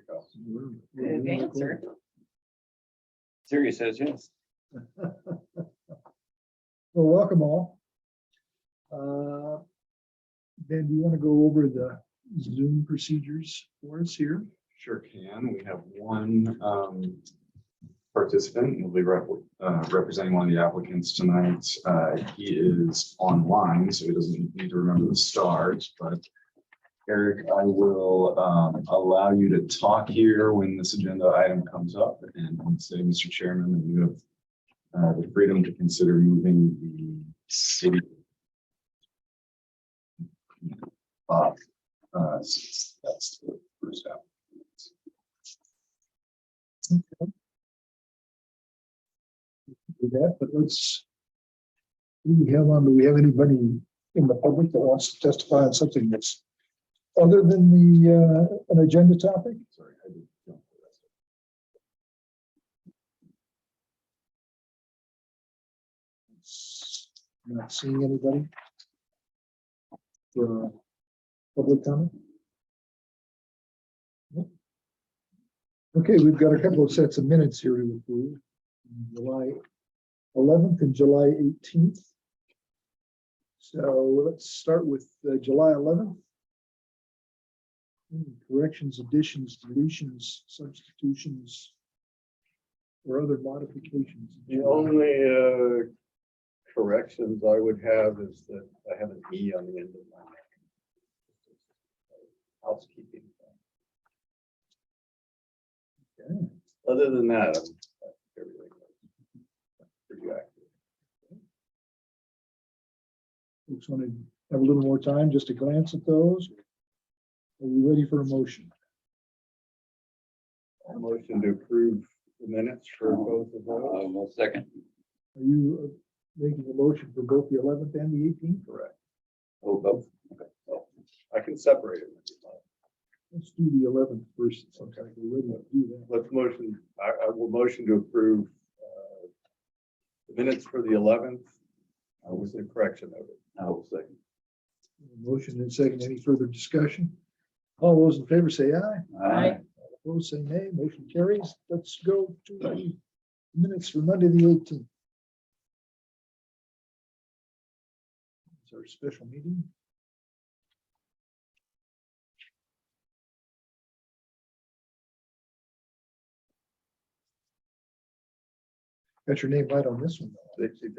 go. Good answer. Siri says yes. Well, welcome all. Ben, do you want to go over the Zoom procedures for us here? Sure can. We have one participant will be representing one of the applicants tonight. He is online, so he doesn't need to remember the stars, but Eric, I will allow you to talk here when this agenda item comes up and say, Mr. Chairman, that you have the freedom to consider moving the city up. That's the first step. Do that, but let's. Do we have anybody in the public that wants to testify on something that's other than the an agenda topic? Sorry, I did jump the rest of Not seeing anybody for public comment. Nope. Okay, we've got a couple of sets of minutes here to approve. July 11th and July 18th. So let's start with July 11th. Corrections, additions, deletions, substitutions, or other modifications. The only corrections I would have is that I have an E on the end of my name. Housekeeping. Okay. Other than that, everything was pretty accurate. Folks want to have a little more time just to glance at those? Are we ready for a motion? A motion to approve the minutes for both of those. Well, second. Are you making a motion for both the 11th and the 18th? Correct. Oh, both. So I can separate it. Let's do the 11th first. Okay, we're ready to do that. Let's motion, I will motion to approve the minutes for the 11th with the correction of it. I will second. Motion and second. Any further discussion? All those in favor say aye. Aye. Opposed say nay. Motion carries. Let's go to the minutes for Monday, the 18th. It's our special meeting. Got your name right on this one. They did.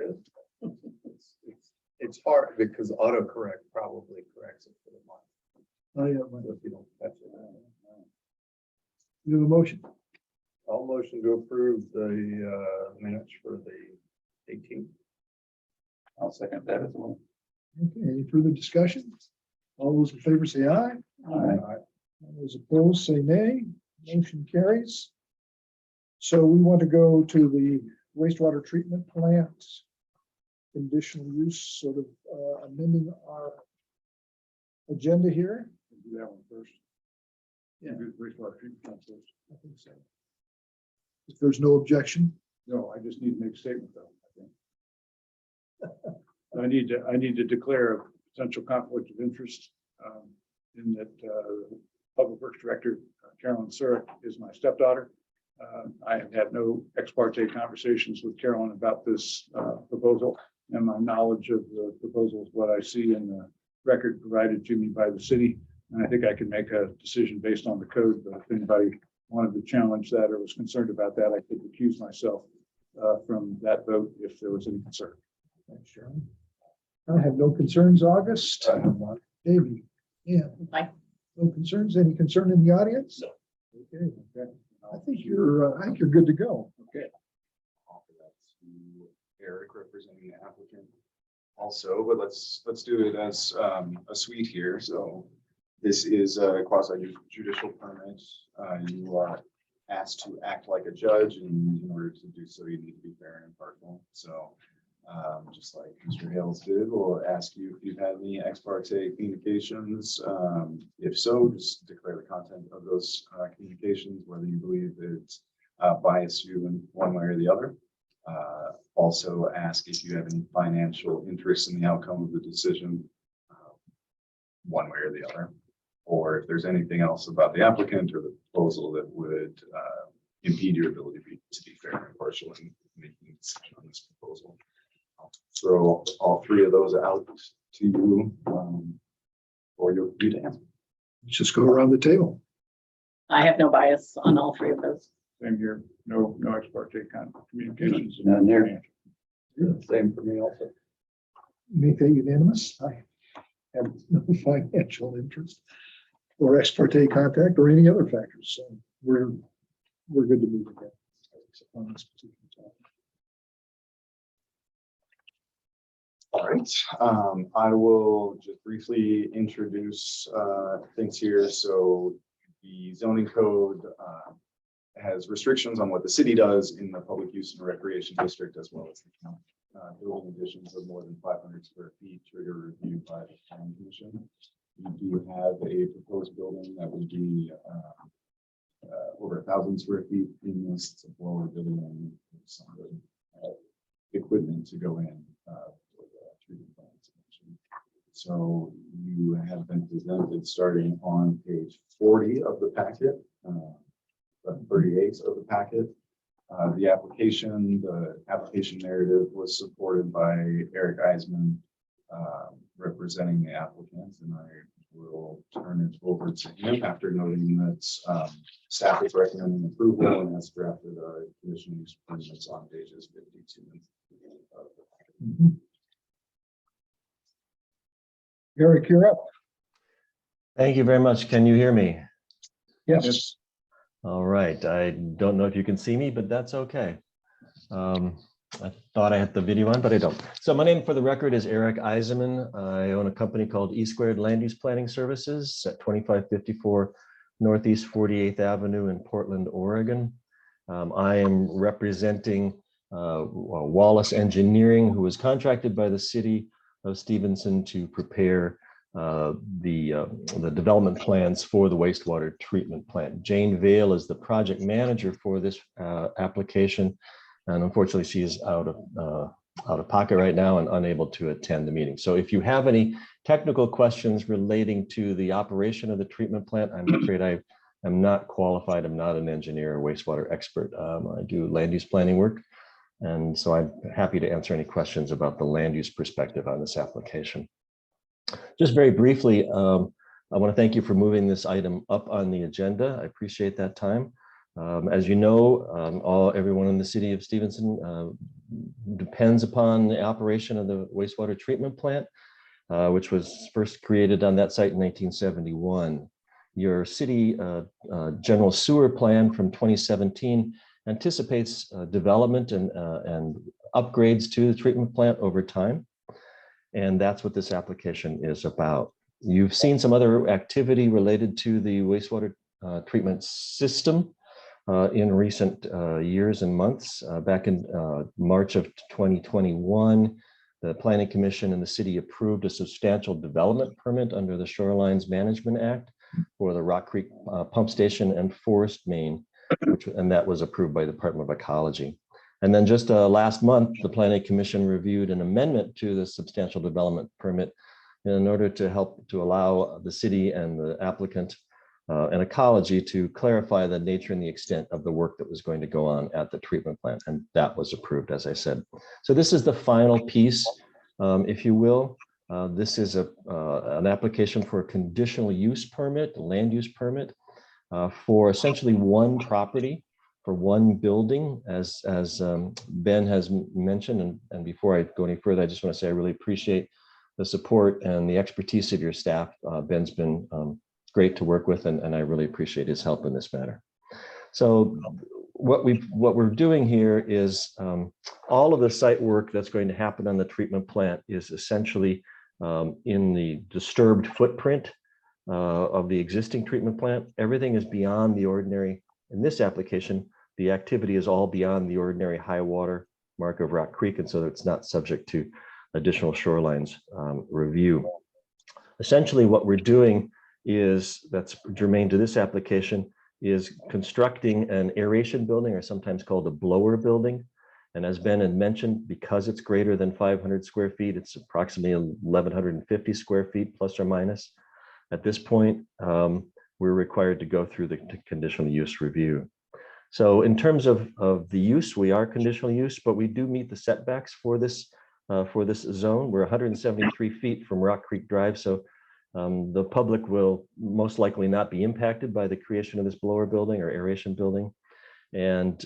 It's hard because autocorrect probably corrects it for the month. Oh, yeah, So if you don't catch it. you have a motion. I'll motion to approve the minutes for the 18th. I'll second that as well. Okay, any further discussion? All those in favor say aye. Aye. All those opposed say nay. Motion carries. So we want to go to the wastewater treatment plant. Conditional use, sort of amending our agenda here. Do that one first. Yeah. Do the wastewater treatment plant first. I think so. If there's no objection. No, I just need to make a statement though, I think. I need to declare a potential conflict of interest in that Public Works Director Carolyn Surek is my stepdaughter. I have had no ex parte conversations with Carolyn about this proposal, and my knowledge of the proposal is what I see in the record provided to me by the city. And I think I can make a decision based on the code, but if anybody wanted to challenge that or was concerned about that, I could recuse myself from that vote if there was any concern. Thanks, Sharon. I have no concerns, August. I have one. Davey, yeah, Bye. no concerns. Any concern in the audience? Okay, okay. I think you're good to go. Okay. Offer that to Eric representing the applicant also, but let's do it as a suite here. So this is a quasi judicial permit. You are asked to act like a judge, and in order to do so, you need to be fair and impartial. So just like Mr. Hales did, we'll ask you if you've had any ex parte communications. If so, just declare the content of those communications, whether you believe it bias you in one way or the other. Also ask if you have any financial interest in the outcome of the decision, one way or the other. or if there's anything else about the applicant or the proposal that would impede your ability to be fair and impartial in making a decision on this proposal. I'll throw all three of those out to you for you to answer. Let's just go around the table. I have no bias on all three of those. Same here, no ex parte communications. None there. Same for me also. Make that unanimous. I have no financial interest or ex parte contact or any other factors. So we're good to move ahead on this particular topic. All right, I will just briefly introduce things here. So the zoning code has restrictions on what the city does in the public use and recreation district, as well as the county. Building additions of more than 500 square feet trigger review by the planning commission. We do have a proposed building that would be over 1,000 square feet in this lower building and some of the equipment to go in. Treatment plant expansion. So you have been presented starting on page 40 of the packet, 38 of the packet. The application narrative was supported by Eric Eisman, representing the applicant, and I will turn it over to him after noting that staff is recommending approval and has drafted a conditional use permits on pages 52 and 53 of the packet. Eric, you're up. Thank you very much. Can you hear me? Yes. All right. I don't know if you can see me, but that's okay. I thought I had the video on, but I don't. So my name for the record is Eric Eisenman. I own a company called E Squared Land Use Planning Services at 2554 Northeast 48th Avenue in Portland, Oregon. I am representing Wallace Engineering, who was contracted by the city of Stevenson to prepare the development plans for the wastewater treatment plant. Jane Vale is the project manager for this application, and unfortunately she is out of pocket right now and unable to attend the meeting. So if you have any technical questions relating to the operation of the treatment plant, I'm afraid I am not qualified. I'm not an engineer or wastewater expert. I do land use planning work, and so I'm happy to answer any questions about the land use perspective on this application. Just very briefly, I want to thank you for moving this item up on the agenda. I appreciate that time. As you know, everyone in the city of Stevenson depends upon the operation of the wastewater treatment plant, which was first created on that site in 1971. Your city general sewer plan from 2017 anticipates development and upgrades to the treatment plant over time. And that's what this application is about. You've seen some other activity related to the wastewater treatment system in recent years and months. Back in March of 2021, the Planning Commission and the city approved a substantial development permit under the Shorelines Management Act for the Rock Creek Pump Station and Forest Main, and that was approved by the Department of Ecology. And then just last month, the Planning Commission reviewed an amendment to the substantial development permit in order to help to allow the city and the applicant and ecology to clarify the nature and the extent of the work that was going to go on at the treatment plant. And that was approved, as I said. So this is the final piece, if you will. This is an application for a conditional use permit, a land use permit for essentially one property, for one building, as Ben has mentioned. And before I go any further, I just want to say I really appreciate the support and the expertise of your staff. Ben's been great to work with, and I really appreciate his help in this matter. So what we're doing here is all of the site work that's going to happen on the treatment plant is essentially in the disturbed footprint of the existing treatment plant. Everything is beyond the ordinary. In this application, the activity is all beyond the ordinary high water mark of Rock Creek, and so it's not subject to additional shorelines review. Essentially, what we're doing is, that's germane to this application, is constructing an aeration building, or sometimes called a blower building. And as Ben had mentioned, because it's greater than 500 square feet, it's approximately 1,150 square feet plus or minus. At this point, we're required to go through the conditional use review. So in terms of the use, we are conditional use, but we do meet the setbacks for this zone. We're 173 feet from Rock Creek Drive, so the public will most likely not be impacted by the creation of this blower building or aeration building. And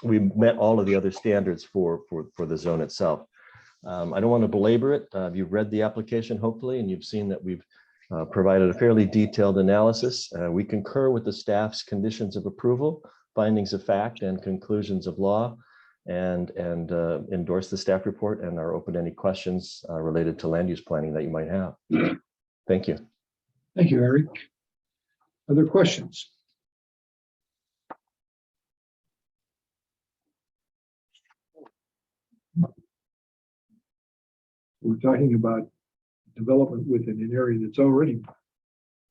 we met all of the other standards for the zone itself. I don't want to belabor it. You've read the application, hopefully, and you've seen that we've provided a fairly detailed analysis. We concur with the staff's conditions of approval, findings of fact, and conclusions of law, and endorse the staff report and are open to any questions related to land use planning that you might have. Thank you. Thank you, Eric. Other questions? We're talking about development within an area that's already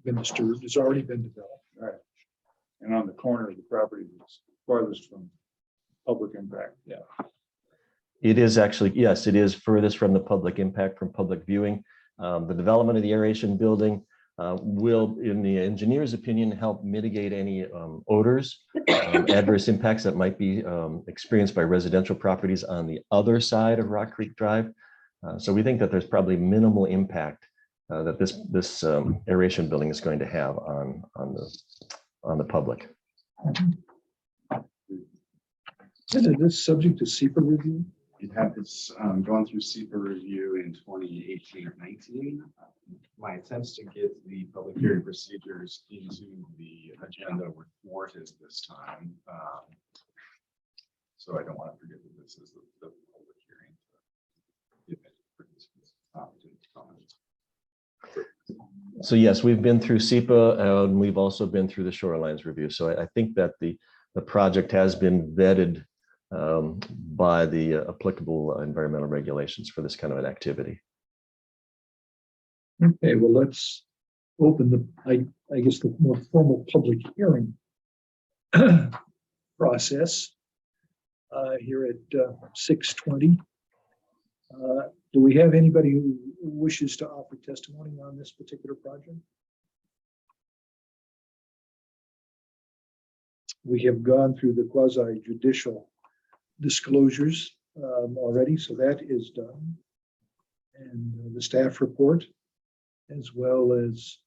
been disturbed, it's already been developed. Right. And on the corner of the property that's farthest from public impact. Yeah. It is actually, yes, it is furthest from the public impact, from public viewing. The development of the aeration building will, in the engineer's opinion, help mitigate any odors, adverse impacts that might be experienced by residential properties on the other side of Rock Creek Drive. So we think that there's probably minimal impact that this aeration building is going to have on the public. Isn't this subject to SEPA review? It had this gone through SEPA review in 2018 or 19. My attempts to get the public hearing procedures into the agenda were thwarted this time. So I don't want to forget that this is the public hearing. So yes, we've been through SEPA and we've also been through the Shorelines review. So I think that the project has been vetted by the applicable environmental regulations for this kind of an activity. Okay, well, let's open the, I guess, the more formal public hearing process here at 6:20. Do we have anybody who wishes to offer testimony on this particular project? We have gone through the quasi judicial disclosures already, so that is done. And the staff report, as well as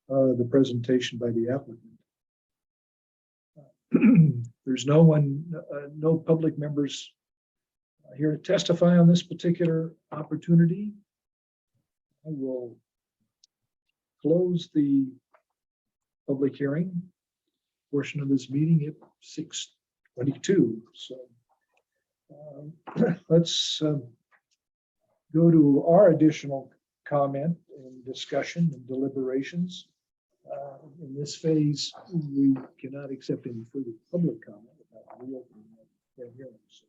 the presentation by the applicant. There's no one, no public members here to testify on this particular opportunity. I will close the public hearing portion of this meeting at 6:22. So let's go to our additional comment and discussion and deliberations. In this phase, we cannot accept any further public comment about reopening that hearing. So,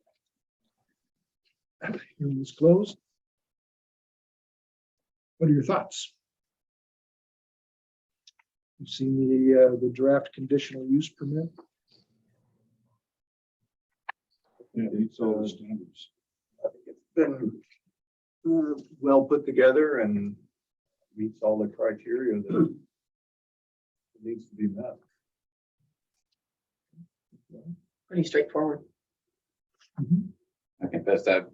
hearing is closed. What are your thoughts? You've seen the draft conditional use permit. Yeah, it's all the standards. I think it's been well put together and meets all the criteria that needs to be met. Pretty straightforward. I confess I've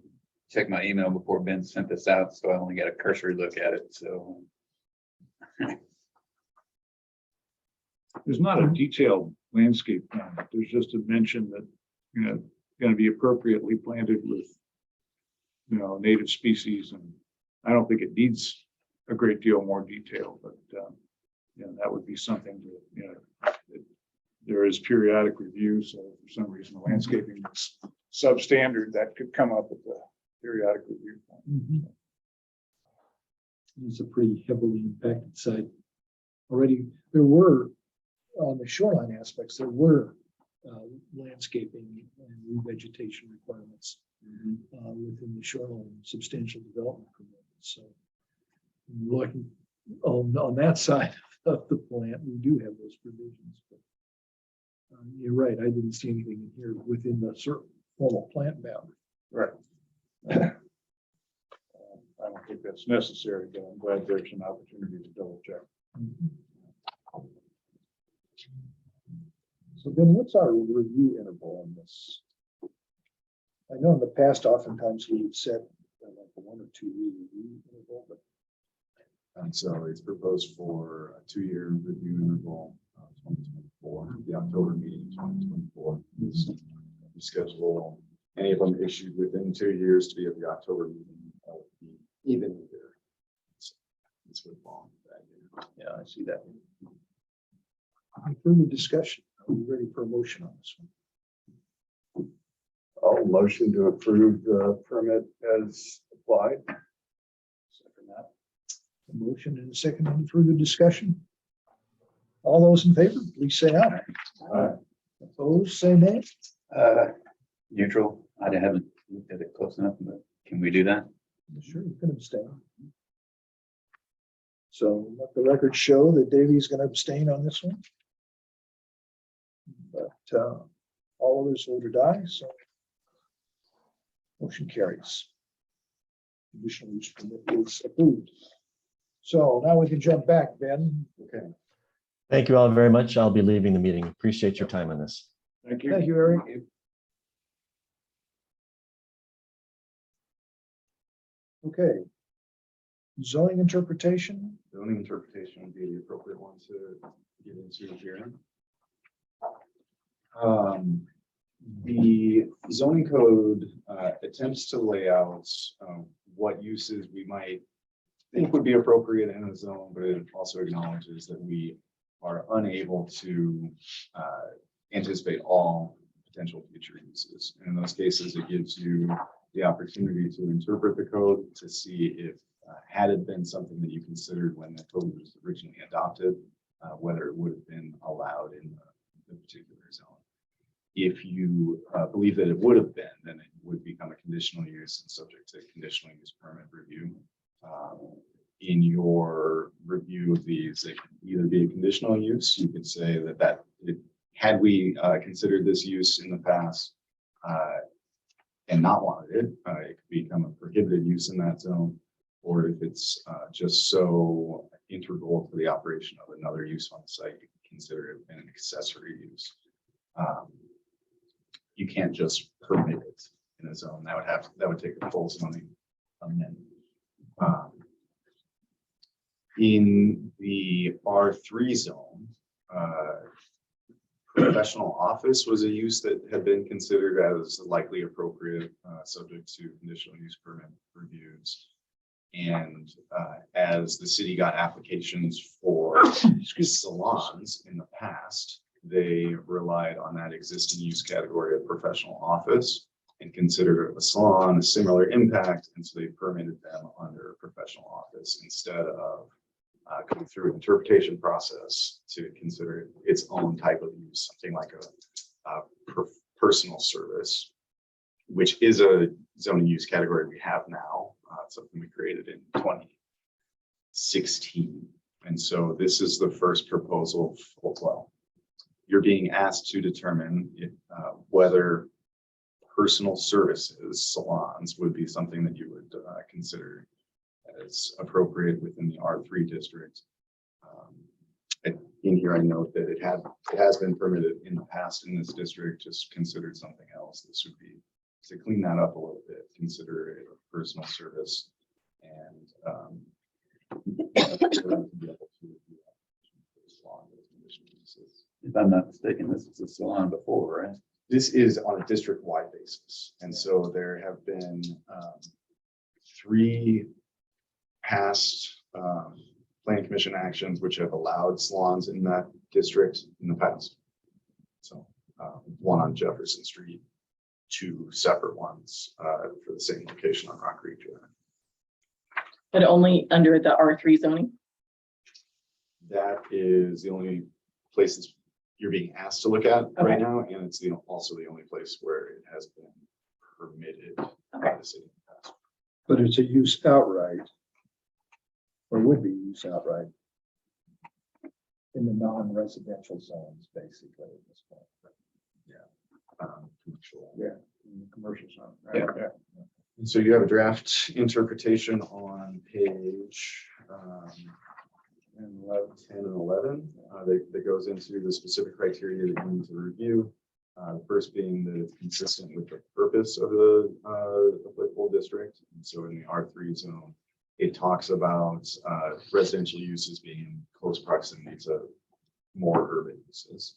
checked my email before Ben sent this out, so I only got a cursory look at it, so. There's not a detailed landscape plan, but there's just a mention that, you know, going to be appropriately planted with, you know, native species. And I don't think it needs a great deal more detail, but, you know, that would be something that, you know, there is periodic review. So for some reason, the landscaping is substandard, that could come up with the periodic review. It's a pretty heavily impacted site. Already, there were, on the shoreline aspects, there were landscaping and revegetation requirements within the shoreline substantial development permit. So looking on that side of the plant, we do have those provisions. But you're right, I didn't see anything in here within the certain formal plant boundary. Right. I don't think that's necessary, but I'm glad there's an opportunity to double check. So then what's our review interval on this? I know in the past, oftentimes we would set like a 1 or 2 year review interval, but And so it's proposed for a 2-year review interval, 2024, the October meeting, 2024. We schedule any of them issued within 2 years to be at the October meeting. That would be even year. This would fall into that year. Yeah, I see that. any further discussion? Are we ready for a motion on this one? I'll motion to approve the permit as applied. Second that. A motion and a second. Any further discussion? All those in favor, please say aye. Aye. Opposed, say nay. Neutral. I haven't looked at it close enough, but can we do that? Sure, you can abstain. So let the record show that Davey's going to abstain on this one. But all others voted aye, so motion carries. Conditional use permit is approved. So now we can jump back, Ben. Okay. Thank you all very much. I'll be leaving the meeting. Appreciate your time on this. Thank you. Thank you, Eric. Okay. Zoning interpretation. Zoning interpretation would be the appropriate one to get into here. The zoning code attempts to lay out what uses we might think would be appropriate in a zone, but it also acknowledges that we are unable to anticipate all potential future uses. And in those cases, it gives you the opportunity to interpret the code to see if had it been something that you considered when the code was originally adopted, whether it would have been allowed in the particular zone. If you believe that it would have been, then it would become a conditional use and subject to conditional use permit review. In your review of these, it can either be a conditional use. You could say that had we considered this use in the past and not wanted it, it could become a prohibited use in that zone. Or if it's just so integral to the operation of another use on the site, you can consider it an accessory use. You can't just permit it in a zone. That would take a full zoning amendment. In the R3 zone, professional office was a use that had been considered as likely appropriate, subject to conditional use permit reviews. And as the city got applications for salons in the past, they relied on that existing use category of professional office and considered a salon a similar impact. And so they permitted them under professional office instead of going through an interpretation process to consider its own type of use, something like a personal service, which is a zoning use category we have now, something we created in 2016. And so this is the first proposal. Well, you're being asked to determine if, whether personal services, salons, would be something that you would consider as appropriate within the R3 district. In here, I note that it has been permitted in the past in this district, just considered something else. This would be to clean that up a little bit, consider it a personal service, and If I'm not mistaken, this is a salon before, right? this is on a district-wide basis. And so there have been 3 past planning commission actions which have allowed salons in that district in the past. So one on Jefferson Street, 2 separate ones for the same location on Rock Creek Drive. But only under the R3 zoning? That is the only places you're being asked to look at right Okay. now, and it's also the only place where it has been permitted by Okay. the city. in the past. But it's a use outright. Or would be use outright. In the non-residential zones, basically, at this point. Commercial. In the commercial zone. Yeah. Right? And so you have a draft interpretation on page, 10 and 11, that goes into the specific criteria that you need to review. The first being that it's consistent with the purpose of the applicable district. And so in the R3 zone, it talks about residential uses being in close proximity to more urban uses,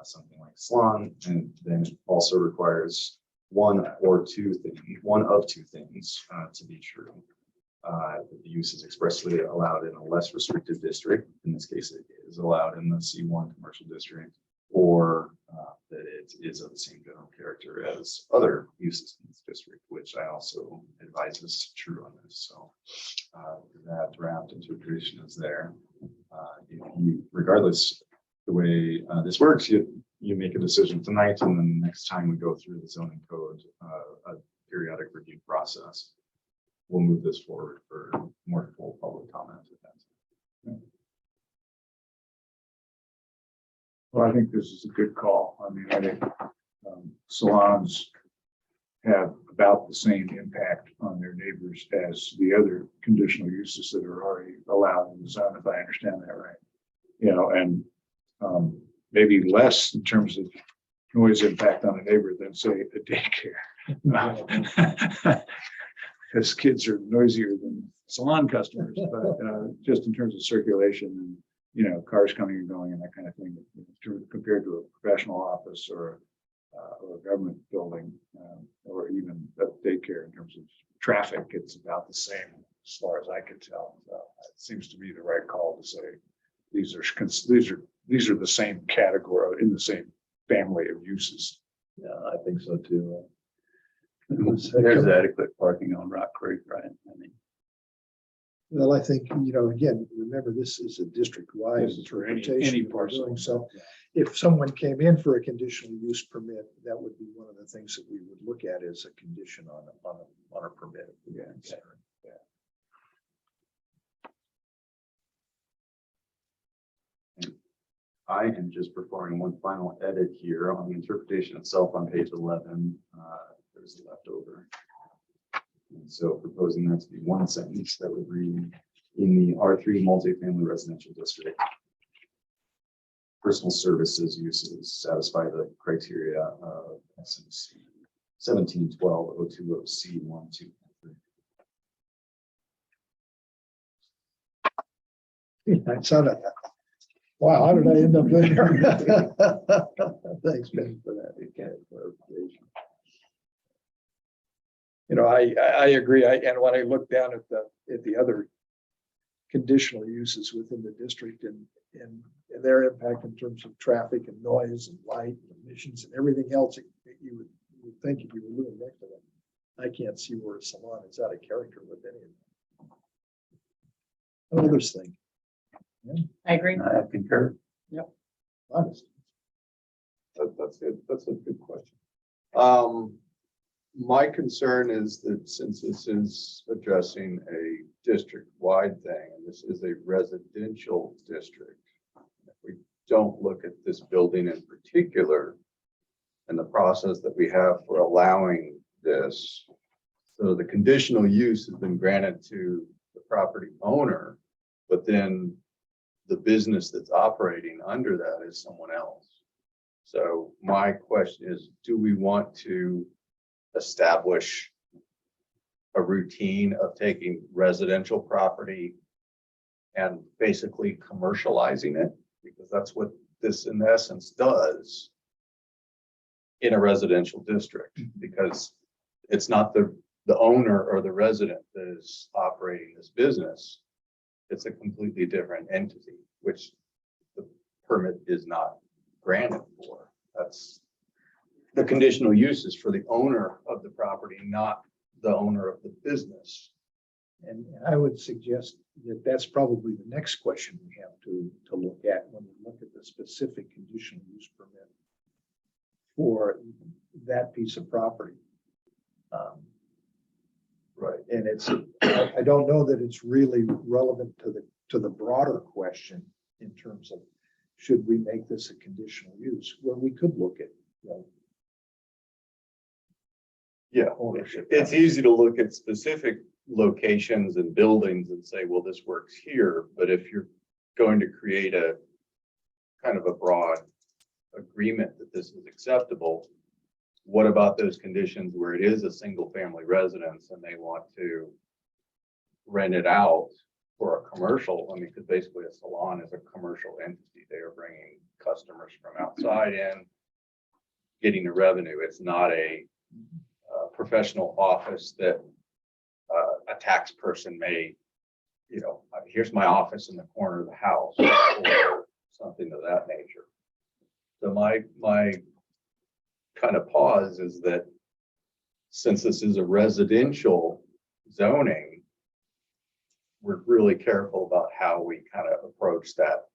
something like salon, and then it also requires one of two things to be true. That the use is expressly allowed in a less restrictive district. In this case, it is allowed in the C1 commercial district, or that it is of the same general character as other uses in this district, which I also advise is true on this. So that draft interpretation is there. Regardless the way this works, you make a decision tonight, and then the next time we go through the zoning code, a periodic review process, we'll move this forward for more full public comment. Well, I think this is a good call. I mean, I think salons have about the same impact on their neighbors as the other conditional uses that are already allowed in the zone, if I understand that right. You know, and maybe less in terms of noise impact on a neighbor than, say, a daycare. Because kids are noisier than salon customers, but just in terms of circulation and, you know, cars coming and going and that kind of thing, compared to a professional office or a government building, or even a daycare in terms of traffic, it's about the same as far as I can tell. So it seems to be the right call to say these are the same category in the same family of uses. Yeah, I think so too. There's adequate parking on Rock Creek, right? I mean, Well, I think, again, remember, this is a district-wide This is for any interpretation. we're parcel. doing. So if someone came in for a conditional use permit, that would be one of the things that we would look at as a condition on a permit. Yeah. I am just performing one final edit here on the interpretation itself on page 11. There's a leftover. And so proposing that to be one sentence that would read, in the R3 multifamily residential district, personal services uses satisfy the criteria of SMC 1712-020C1, 2, and 3. I saw that. Wow, how did I end up there? Thanks, Ben, for that clarification. I agree. And when I look down at the other conditional uses within the district and their impact in terms of traffic and noise and light and emissions and everything else that you would think if you were living next to them, I can't see where a salon is out of character with any of them. How do others think? I agree. I concur. Honest. That's good. That's a good question. My concern is that since this is addressing a district-wide thing, and this is a residential district, if we don't look at this building in particular and the process that we have for allowing this, so the conditional use has been granted to the property owner, but then the business that's operating under that is someone else. So my question is, do we want to establish a routine of taking residential property and basically commercializing it? Because that's what this in essence does in a residential district, because it's not the owner or the resident that is operating this business. It's a completely different entity, which the permit is not granted for. That's the conditional uses for the owner of the property, not the owner of the business. And I would suggest that that's probably the next question we have to look at when we look at the specific conditional use permit for that piece of property. Right. And I don't know that it's really relevant to the broader question in terms of should we make this a conditional use? Well, we could look at, Yeah, ownership. it's easy to look at specific locations and buildings and say, well, this works here. But if you're going to create a kind of a broad agreement that this is acceptable, what about those conditions where it is a single family residence and they want to rent it out for a commercial? I mean, because basically a salon is a commercial entity. They are bringing customers from outside in, getting the revenue. It's not a professional office that a tax person may, you know, here's my office in the corner of the house or something of that nature. So my kind of pause is that since this is a residential zoning, we're really careful about how we kind of approach that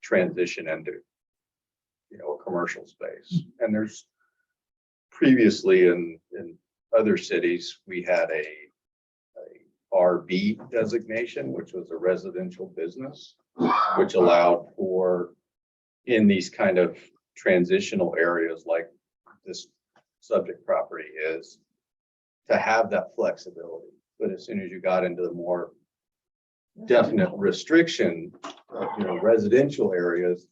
transition into, you know, a commercial space. And there's previously in other cities, we had a RB designation, which was a residential business, which allowed for in these kind of transitional areas like this subject property is, to have that flexibility. But as soon as you got into the more definite restriction, you know, residential areas,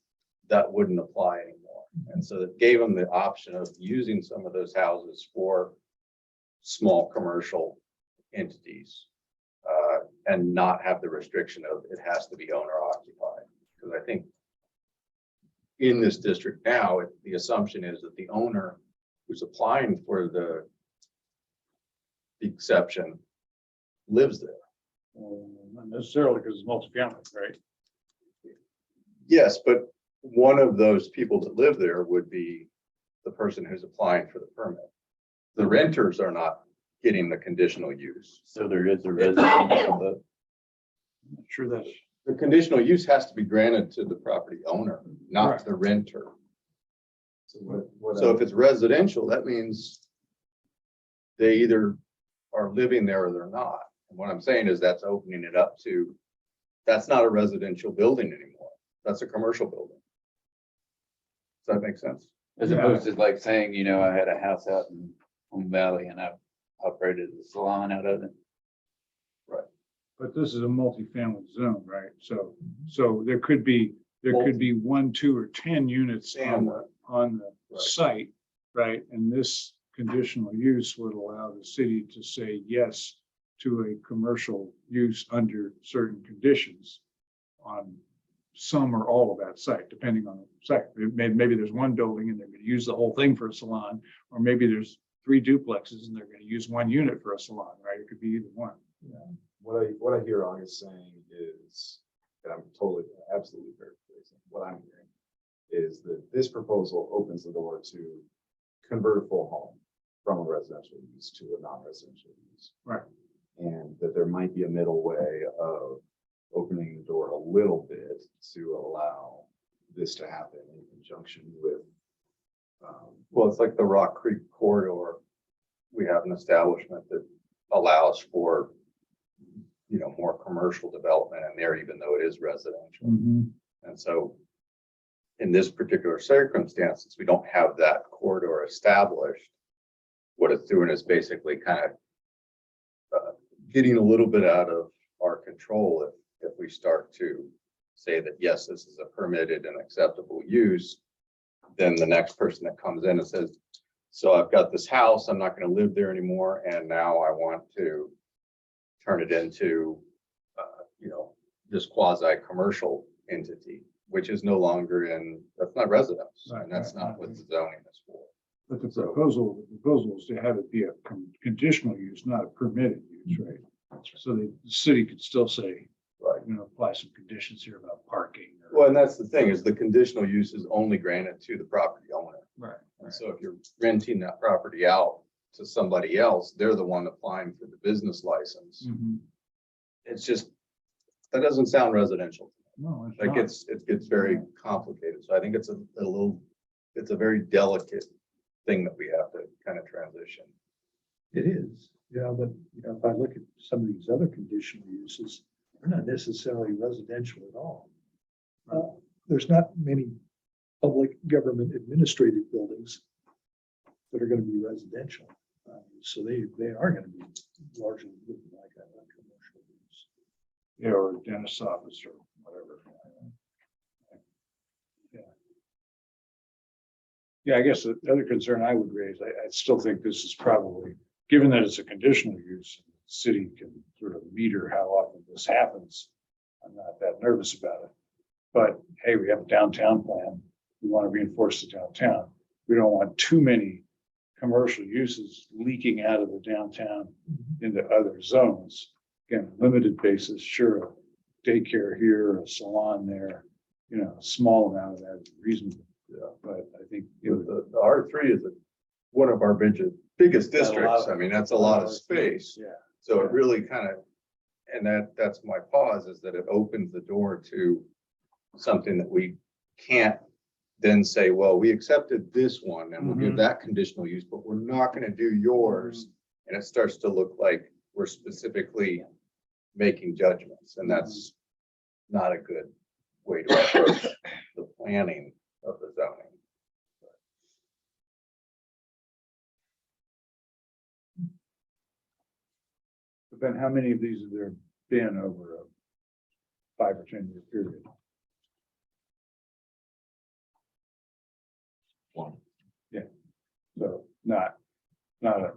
that wouldn't apply anymore. And so it gave them the option of using some of those houses for small commercial entities and not have the restriction of it has to be owner occupied. Because I think in this district now, the assumption is that the owner who's applying for the exception lives there. Not necessarily because it's multifamily, right? Yes, but one of those people that live there would be the person who's applying for the permit. The renters are not getting the conditional use. So there is a residential, but I'm not sure that's, The conditional use has to be granted to the property owner, not Right. the renter. So what So if it's residential, that means they either are living there or they're not. And what I'm saying is that's opening it up to, that's not a residential building anymore. That's a commercial building. Does that make sense? as opposed to like saying, you know, I had a house out in Home Valley and I operated a salon out of it. but this is a multifamily zone, right? So there could be 1, 2, or 10 units on the Right. site, right? And this conditional use would allow the city to say yes to a commercial use under certain conditions on some or all of that site, depending on the site. Maybe there's one building and they're going to use the whole thing for a salon, or maybe there's 3 duplexes and they're going to use 1 unit for a salon, right? It could be either one. what I hear August saying is, and I'm totally, absolutely paraphrasing, what I'm hearing is that this proposal opens the door to convert a full home from a residential use to a non-residential use. Right. And that there might be a middle way of opening the door a little bit to allow this to happen in conjunction with. Well, it's like the Rock Creek corridor. We have an establishment that allows for, you know, more commercial development in there, even though it is residential. And so in this particular circumstance, since we don't have that corridor established, what it's doing is basically kind of getting a little bit out of our control if we start to say that, yes, this is a permitted and acceptable use, then the next person that comes in and says, so I've got this house, I'm not going to live there anymore, and now I want to turn it into, you know, this quasi-commercial entity, which is no longer that's not residence, and that's not what the zoning is for. But the proposal is to have it be a conditional use, not a permitted use, right? So the city could still say, Right. you know, apply some conditions here about parking. Well, and that's the thing, is the conditional use is only granted to the property owner. Right. And so if you're renting that property out to somebody else, they're the one applying for the business license. It's just, that doesn't sound residential. No, it's Like not. it gets very complicated. So I think it's it's a very delicate thing that we have to kind of transition. It is, yeah, but you know, if I look at some of these other conditional uses, they're not necessarily residential at all. There's not many public government administrative buildings that are going to be residential. So they are gonna be largely looking like that on commercial use. Yeah, or a dentist's office or whatever. Yeah. Yeah, I guess the other concern I would raise, I still think this is probably, given that it's a conditional use, the city can sort of meter how often this happens. I'm not that nervous about it. But hey, we have a downtown plan. We want to reinforce the downtown. We don't want too many commercial uses leaking out of the downtown into other zones. Again, limited basis, sure, a daycare here, a salon there, a small amount of that is reasonable. Yeah. But I think The R3 is one of our biggest Got a lot districts. of- I mean, that's a lot of space. yeah, So it really kind of, and that's my pause, is that it opens the door to something that we can't then say, well, we accepted this one and we'll give that conditional use, but we're not going to do yours. And it starts to look like we're specifically making judgments, and that's not a good way to approach the planning of the zoning. but then how many of these have there been over a 5 or 10 year period? One. Yeah, so not a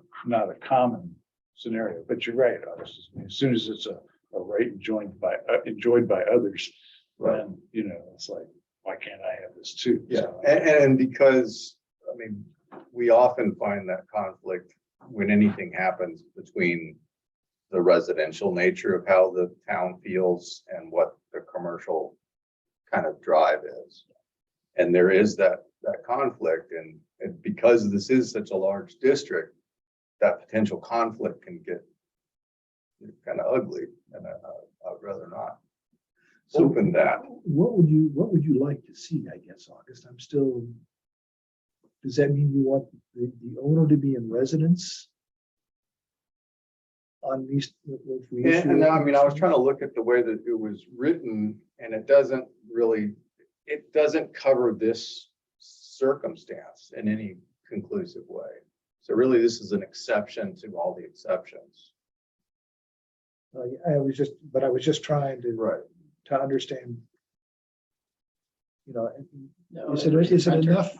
common scenario, but you're right, August. I mean, as soon as it's a right enjoyed by others, then, it's like, why can't I have this too? Yeah, So, and because, I mean, we often find that conflict when anything happens between the residential nature of how the town feels and what the commercial kind of drive is. And there is that conflict, and because this is such a large district, that potential conflict can get kind of ugly, and I'd rather not So open that. What would you like to see, I guess, August? Does that mean you want the owner to be in residence on these? if we issue And I a- mean, I was trying to look at the way that it was written, and it doesn't cover this circumstance in any conclusive way. So really, this is an exception to all the exceptions. I was just trying to. Right. To understand. No, Is it was it renter. enough?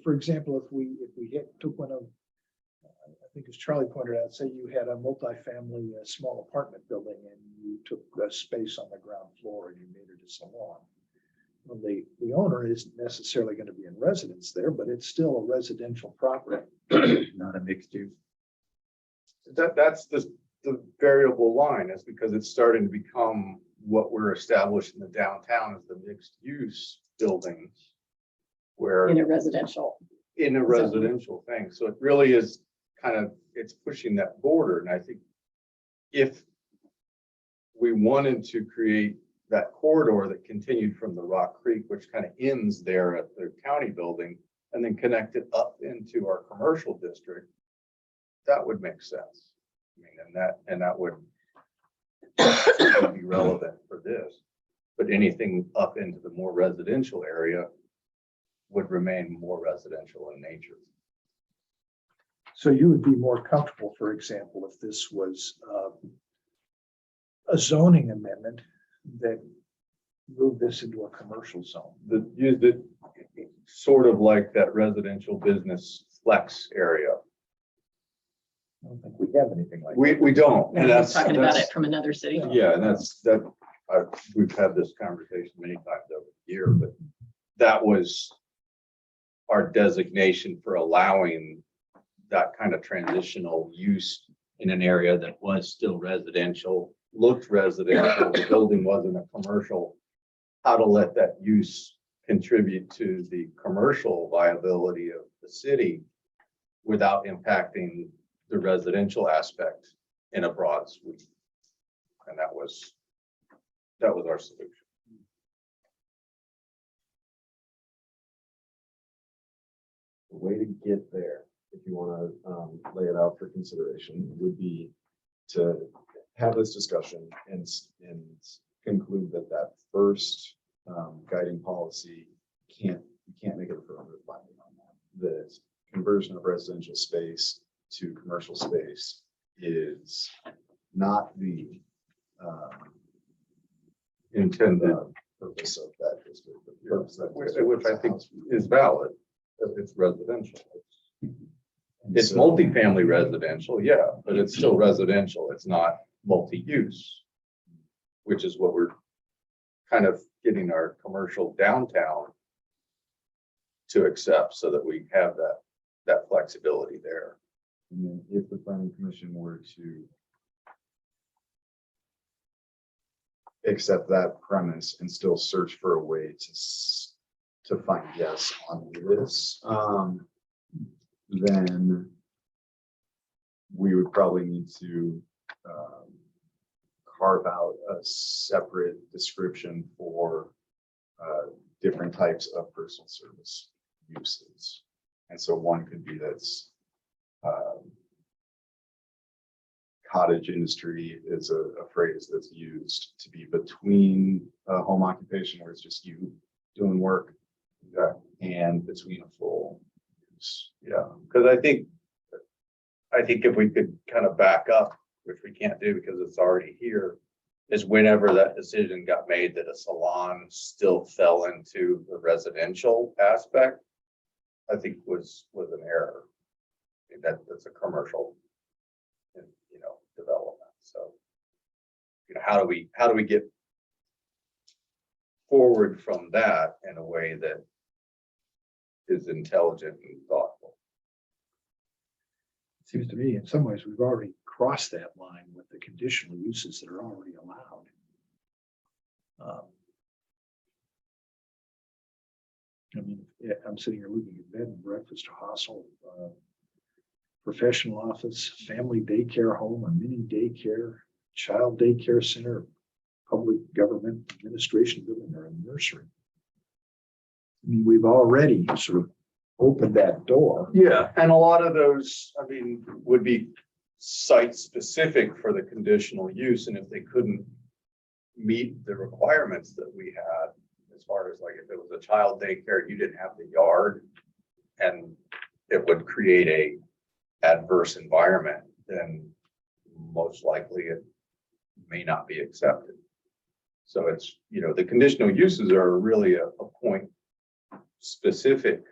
For example, if we took one of, I think as Charlie pointed out, say you had a multifamily, small apartment building and you took a space on the ground floor and you made it a salon. Well, the owner isn't necessarily going to be in residence there, but it's still a residential property, not a mixed use. That's the variable line, is because it's starting to become what we're established in the downtown as the mixed use buildings. Where In a residential. in a residential thing. So it really is it's pushing that border. And I think if we wanted to create that corridor that continued from the Rock Creek, which kind of ends there at the county building, and then connect it up into our commercial district, that would make sense. I mean, and that would be relevant for this. But anything up into the more residential area would remain more residential in nature. So you would be more comfortable, for example, if this was a zoning amendment that moved this into a commercial zone. Used it sort of like that residential business flex area. I don't think we have anything like. We don't, No, and I that's was talking about it from another city. yeah, and we've had this conversation many times over the year, but that was our designation for allowing that kind of transitional use in an area that was still residential, looked residential, the building wasn't a commercial. How to let that use contribute to the commercial viability of the city without impacting the residential aspect in a broad sweep. And that was our solution. The way to get there, if you want to lay it out for consideration, would be to have this discussion and conclude that first guiding policy you can't make it a affirmative finding on that. The conversion of residential space to commercial space is not the Intended, purpose of that district. The which purpose of that district I is think house. is valid, if it's residential. And It's so- multifamily residential, yeah, but it's still residential. It's not multi-use. Which is what we're kind of getting our commercial downtown to accept so that we have that flexibility there. And then if the planning commission were to accept that premise and still search for a way to find yes on this, then we would probably need to carve out a separate description for different types of personal service uses. And so one could be that's cottage industry is a phrase that's used to be between a home occupation where it's just you doing work and between a full use. Yeah, because I think if we could kind of back up, which we can't do because it's already here, is whenever that decision got made that a salon still fell into the residential aspect, I think was an error. I mean, that's a commercial, development. So, how do we get forward from that in a way that is intelligent and thoughtful? Seems to me in some ways we've already crossed that line with the conditional uses that are already allowed. I mean, yeah, I'm sitting here looking at bed and breakfast hostel, professional office, family daycare home, a mini daycare, child daycare center, public government administration building, or a nursery. I mean, we've already sort of opened that door. Yeah, and a lot of those, I mean, would be site specific for the conditional use, and if they couldn't meet the requirements that we had, as far as like if it was a child daycare, you didn't have the yard, and it would create a adverse environment, then most likely it may not be accepted. So it's, the conditional uses are really a point specific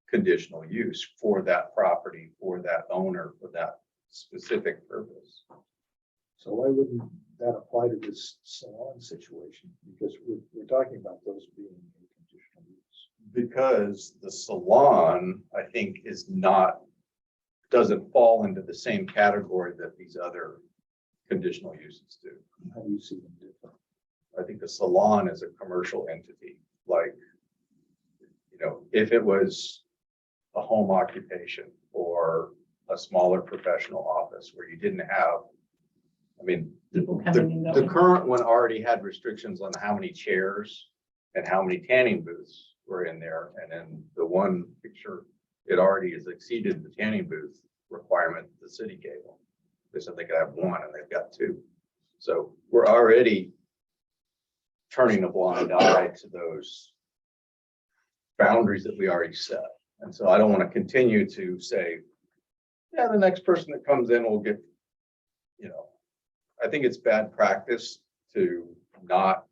conditional use for that property, for that owner, for that specific purpose. So why wouldn't that apply to this salon situation? Because we're talking about those being a conditional use. Because the salon, I think, doesn't fall into the same category that these other conditional uses do. How do you see them different? I think the salon is a commercial entity, like, if it was a home occupation or a smaller professional office where you didn't have, I mean, People coming and the going. current one already had restrictions on how many chairs and how many tanning booths were in there. And then the one picture, it already has exceeded the tanning booth requirement the city gave them. They said they could have one and they've got two. So we're already turning a blind eye to those boundaries that we already set. And so I don't want to continue to say, yeah, the next person that comes in will get, I think it's bad practice to not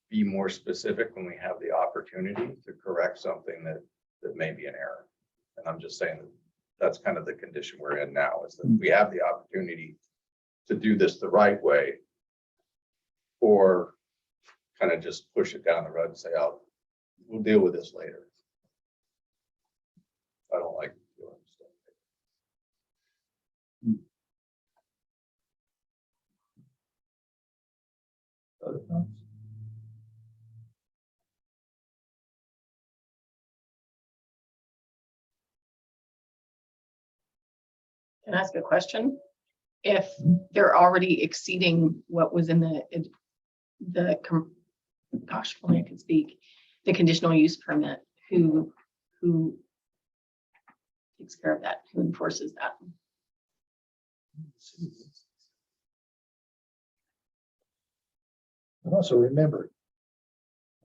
be more specific when we have the opportunity to correct something that may be an error. And I'm just saying that that's kind of the condition we're in now, is that we have the opportunity to do this the right way, or kind of just push it down the road and say, oh, we'll deal with this later. I don't like doing stuff. Other thoughts? Can I ask a question? If they're already exceeding what was in gosh, if only I could speak, the conditional use permit, who takes care of that? Who enforces that? And also remember,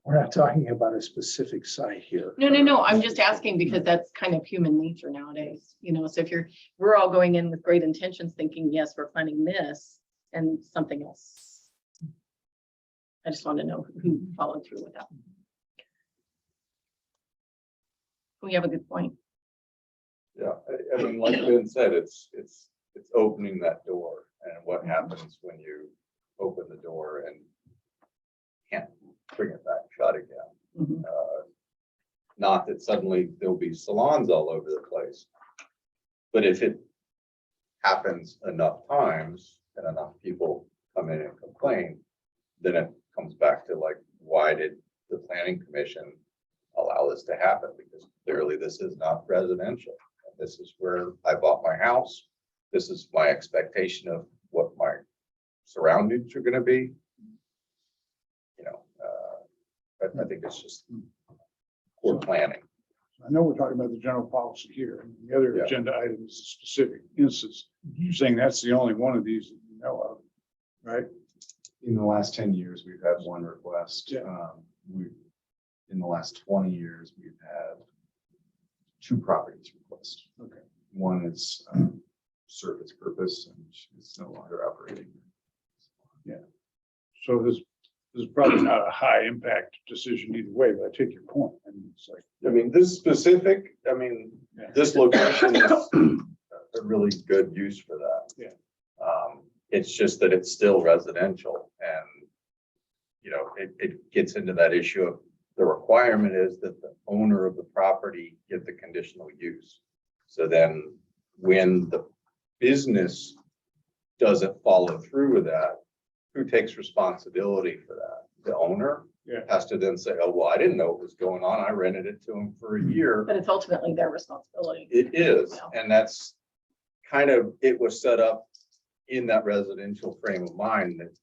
We're not talking about a specific site here. No, I'm just asking because that's kind of human nature nowadays, so if we're all going in with great intentions thinking, yes, we're planning this and something else. I just want to know who followed through with that. We have a good point. Yeah, I mean, like Ben said, it's opening that door, and what happens when you open the door and can't bring it back shut again. Mhm. Not that suddenly there'll be salons all over the place. But if it happens enough times and enough people come in and complain, then it comes back to like, why did the planning commission allow this to happen? Because clearly this is not residential. And this is where I bought my house. This is my expectation of what my surroundings are gonna be. I think it's just poor planning. I know we're talking about the general policy here, and the other Yeah. agenda item is a specific instance. You're saying that's the only one of these that you know of, right? In the last 10 years, we've had one request. Yeah. In the last 20 years, we've had 2 properties request. Okay. One is served its purpose and it's no longer operating. So this is probably not a high impact decision either way, but I take your point. I mean, it's like, I mean, this specific, Yeah. this location is a really good use for that. Yeah. It's just that it's still residential and, it gets into that issue of the requirement is that the owner of the property get the conditional use. So then when the business doesn't follow through with that, who takes responsibility for that? The owner? Yeah. Has to then say, oh, well, I didn't know what was going on. I rented it to him for a year. But it's ultimately their responsibility. It is, Yeah. and that's kind of, it was set up in that residential frame of mind that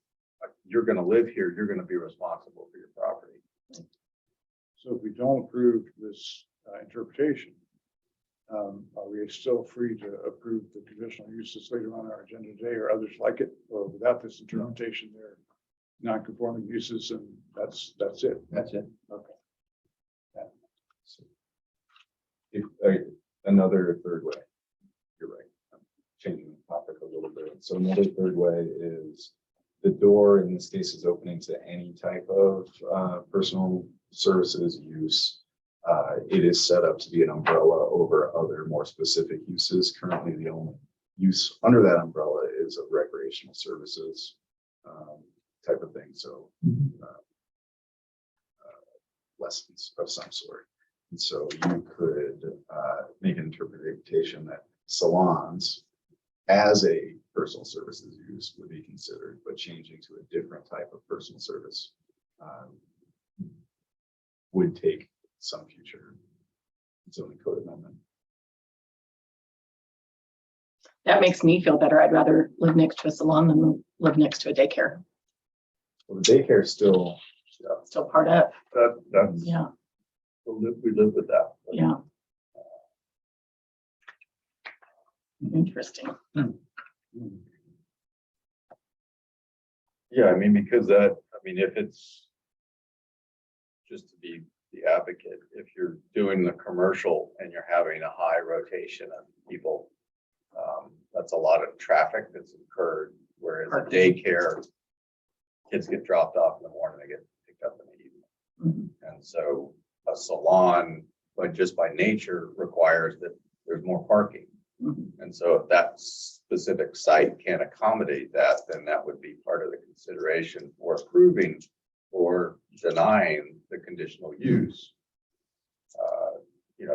you're gonna live here, you're gonna be responsible for your property. so if we don't approve this interpretation, are we still free to approve the conditional uses later on our agenda today, or others like it? Or without this interpretation, they're non-conforming uses and that's it? That's it. Okay. Another third way. You're right. I'm changing the topic a little bit. So another third way is the door in this case is opening to any type of personal services use. It is set up to be an umbrella over other more specific uses. Currently, the only use under that umbrella is of recreational services type of thing. So lessons of some sort. And so you could make an interpretation that salons as a personal services use would be considered, but changing to a different type of personal service would take some future zoning code amendment. That makes me feel better. I'd rather live next to a salon than live next to a daycare. Well, the daycare still, Still part of, That's, yeah, we live with that. yeah. Interesting. Yeah, because if it's just to be the advocate, if you're doing the commercial and you're having a high rotation of people, that's a lot of traffic that's incurred, whereas a daycare, kids get dropped off in the morning, they get picked up in the evening. Mhm. And so a salon, but just by nature requires that there's more parking. Mhm. And so if that specific site can't accommodate that, then that would be part of the consideration for approving or denying the conditional use.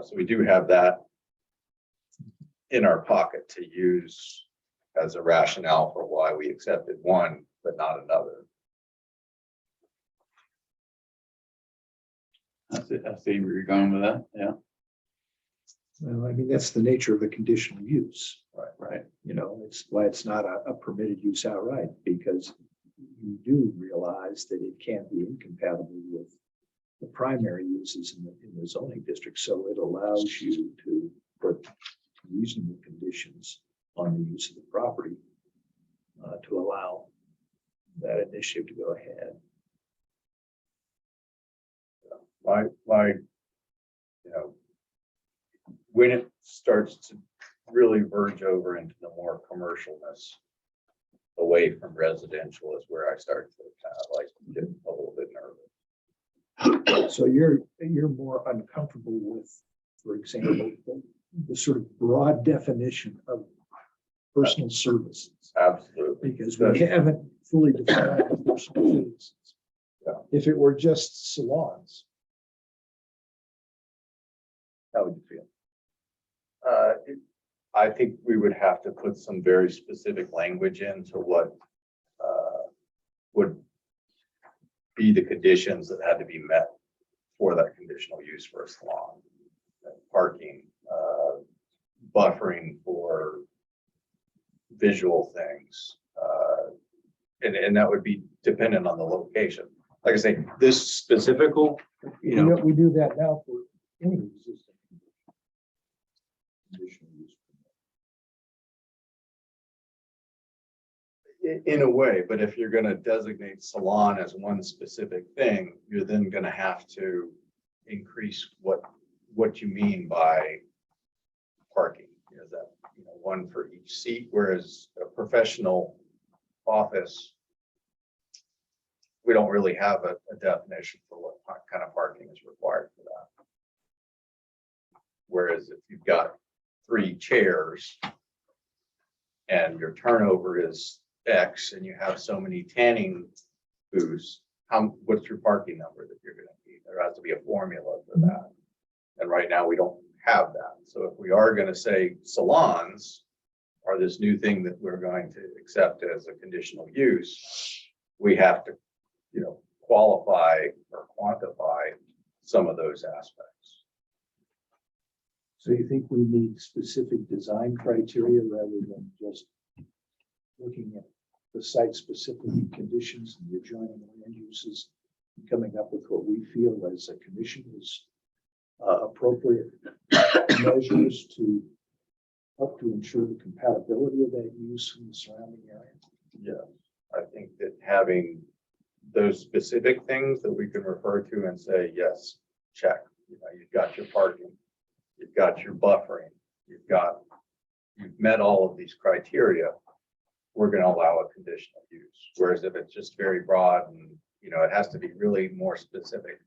So we do have that in our pocket to use as a rationale for why we accepted one, but not another. I see where you're going with that. Yeah. Well, that's the nature of a conditional use. Right. It's why it's not a permitted use outright, because you do realize that it can be incompatible with the primary uses in the zoning district. So it allows you to put reasonable conditions on the use of the property to allow that initiative to go ahead. my, you know, when it starts to really verge over into the more commercialness away from residential is where I start to kind of like get a little bit nervous. So you're more uncomfortable with, for example, the sort of broad definition of personal services, Absolutely. because we haven't fully defined personal services. Yeah. If it were just salons, how would you feel? I think we would have to put some very specific language into what would be the conditions that had to be met for that conditional use for a salon. Parking, buffering for visual things. And that would be dependent on the location. Like I say, this specific, you know, We do that now for any existing conditional use. in a way, but if you're gonna designate salon as one specific thing, you're then gonna have to increase what you mean by parking. Is that, you know, one for each seat, whereas a professional office, we don't really have a definition for what kind of parking is required for that. Whereas if you've got 3 chairs and your turnover is X and you have so many tanning booths, what's your parking number that you're gonna need? There has to be a formula for that. And right now we don't have that. So if we are gonna say salons are this new thing that we're going to accept as a conditional use, we have to, you know, qualify or quantify some of those aspects. So you think we need specific design criteria rather than just looking at the site-specific conditions and the adjoining land uses, and coming up with what we feel as a commission is appropriate measures to help to ensure the compatibility of that use in the surrounding area? Yeah, I think that having those specific things that we can refer to and say, yes, check. You know, you've got your parking, you've got your buffering, you've met all of these criteria. We're going to allow a conditional use. Whereas if it's just very broad and, you know, it has to be really more specific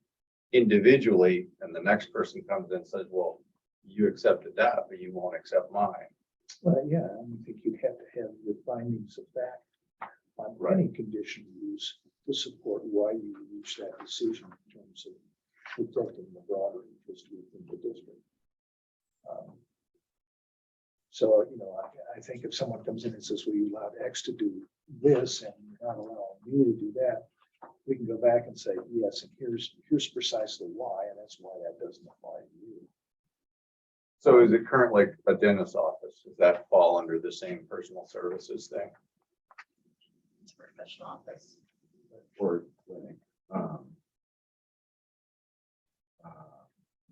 individually, and the next person comes in and says, well, you accepted that, but you won't accept mine. Well, yeah, I think you'd have to have the findings of fact on any conditional use to support why you reach that decision in terms of protecting the broader interest within the district. So, you know, I think if someone comes in and says, well, you allowed X to do this and you're not allowing me to do that, we can go back and say, yes, and here's precisely why, and that's why that doesn't apply to you. So is it currently a dentist office? Does that fall under the same personal services thing? It's a professional office. Or clinic.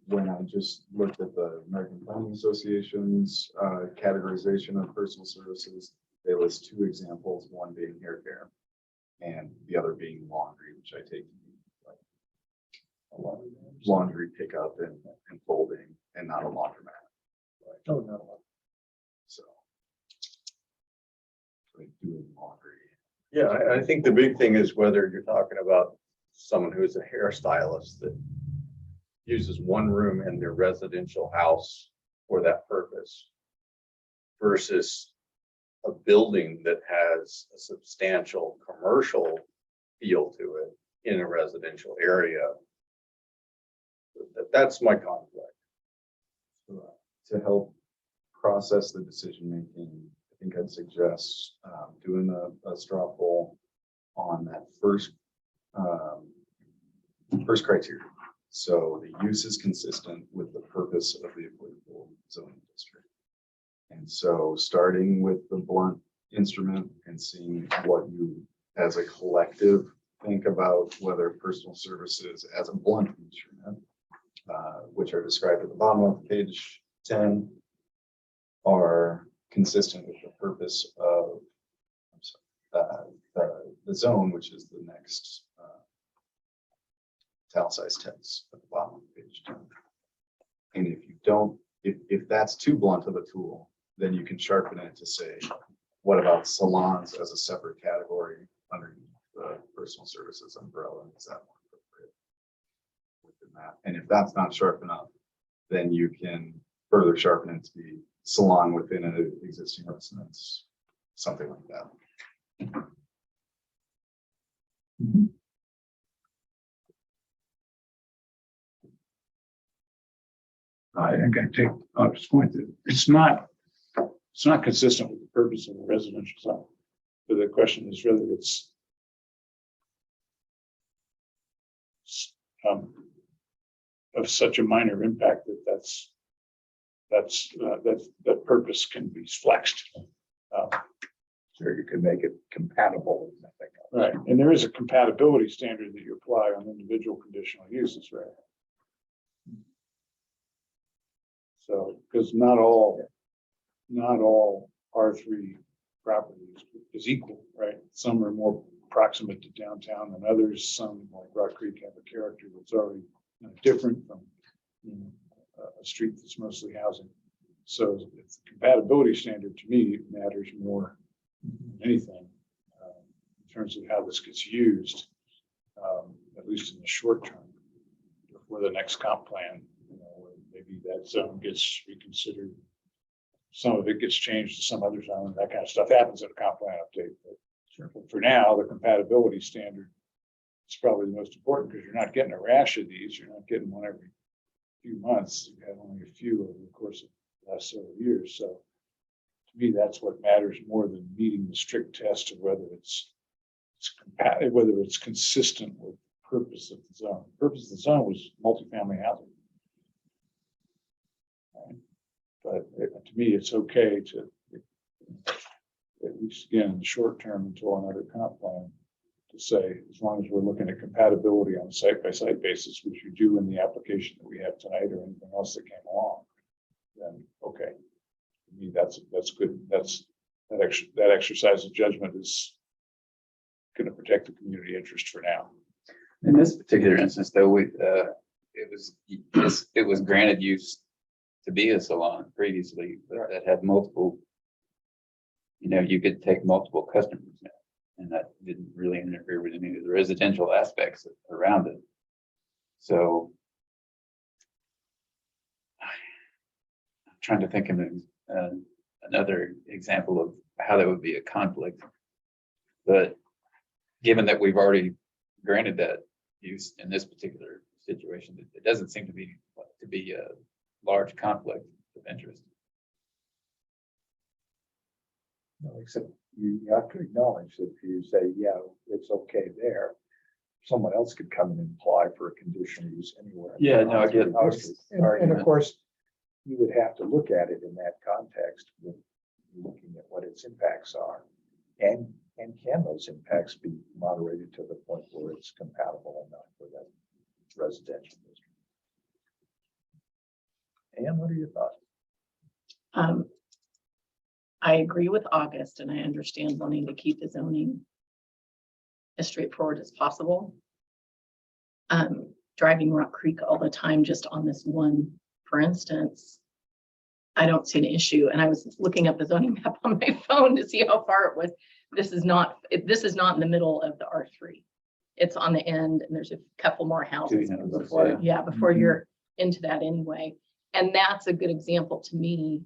When I just looked at the American Planning Association's categorization of personal services, they list 2 examples, one being hair care and the other being laundry, which I take to be like a laundry pickup and folding and not a laundromat. Oh, no. So like doing laundry. Yeah, I think the big thing is whether you're talking about someone who's a hairstylist that uses one room in their residential house for that purpose versus a building that has a substantial commercial feel to it in a residential area. That's my conflict. To help process the decision making, I think I'd suggest doing a straw poll on that first criteria. So the use is consistent with the purpose of the applicable zoning district. And so starting with the blunt instrument and seeing what you as a collective think about whether personal services as a blunt instrument, which are described at the bottom of page 10, are consistent with the purpose of the zone, which is the next italicized text at the bottom. don't, if that's too blunt of a tool, then you can sharpen it to say, what about salons as a separate category underneath the personal services umbrella? Is that more appropriate within that? And if that's not sharp enough, then you can further sharpen it to be salon within an existing residence, something like that. I think I take August's point that it's not consistent with the purpose of the residential zone. But the question is whether it's of such a minor impact that purpose can be flexed. So you can make it compatible. I think. Right, and there is a compatibility standard that you apply on individual conditional uses, right? So, because not all R3 properties is equal, right? Some are more proximate to downtown than others. Some, like Rock Creek, have a character that's already different from a street that's mostly housing. So it's the compatibility standard to me matters more than anything in terms of how this gets used, at least in the short term, before the next comp plan. Maybe that zone gets reconsidered. Some of it gets changed to some other zone. That kind of stuff happens in a comp plan update. But for now, the compatibility standard is probably the most important because you're not getting a rash of these. You're not getting one every few months. You have only a few over the course of the last several years. So to me, that's what matters more than meeting the strict test of whether whether it's consistent with the purpose of the zone. The purpose of the zone was multifamily housing. But to me, it's okay to, at least again, in the short term until another comp plan, to say, as long as we're looking at compatibility on a site-by-site basis, which you do in the application that we have tonight or anything else that came along, then okay. To me, that's good. That exercise of judgment is going to protect the community interest for now. In this particular instance, though, it was granted use to be a salon previously, but that had multiple, you could take multiple customers now, and that didn't really interfere with any of the residential aspects around it. So I'm trying to think of another example of how that would be a conflict. But given that we've already granted that use in this particular situation, it doesn't seem to be a large conflict of interest. No, except you have to acknowledge that if you say, yeah, it's okay there, someone else could come and apply for a conditional use anywhere. Yeah, no, I get it. And of course, you would have to look at it in that context with looking at what its impacts are. And can those impacts be moderated to the point where it's compatible enough for that residential district? And what are your thoughts? I agree with August, and I understand wanting to keep the zoning as straightforward as possible. Driving Rock Creek all the time, just on this one, for instance, I don't see an issue. And I was looking up the zoning map on my phone to see how far it was. This is not in the middle of the R3. It's on the end, and there's a couple more houses before, before you're into that anyway. And that's a good example to me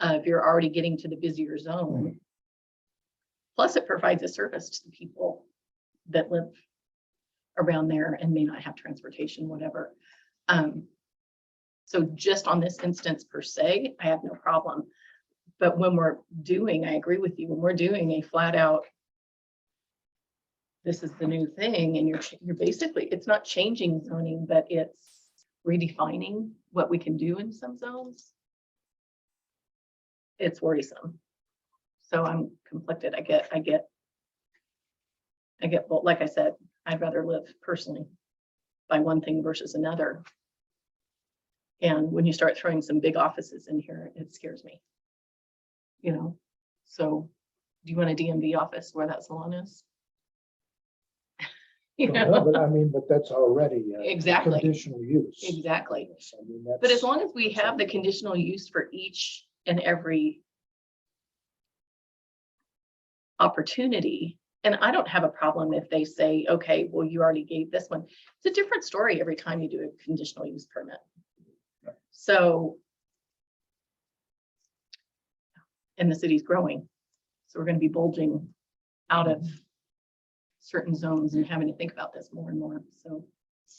of you're already getting to the busier zone. Plus, it provides a service to the people that live around there and may not have transportation, whatever. So just on this instance per se, I have no problem. But when we're doing, I agree with you, when we're doing a flat out, this is the new thing, and you're basically, it's not changing zoning, but it's redefining what we can do in some zones. It's worrisome. So I'm conflicted. I get, well, like I said, I'd rather live personally by one thing versus another. And when you start throwing some big offices in here, it scares me. So do you want a DMV office where that salon is? You No, know, but I mean, but that's already. Exactly. Conditional use. exactly. I mean, But that's- as long as we have the conditional use for each and every opportunity, and I don't have a problem if they say, okay, well, you already gave this one. It's a different story every time you do a conditional use permit. So. And the city's growing, so we're gonna be bulging out of certain zones and having to think about this more and more, so.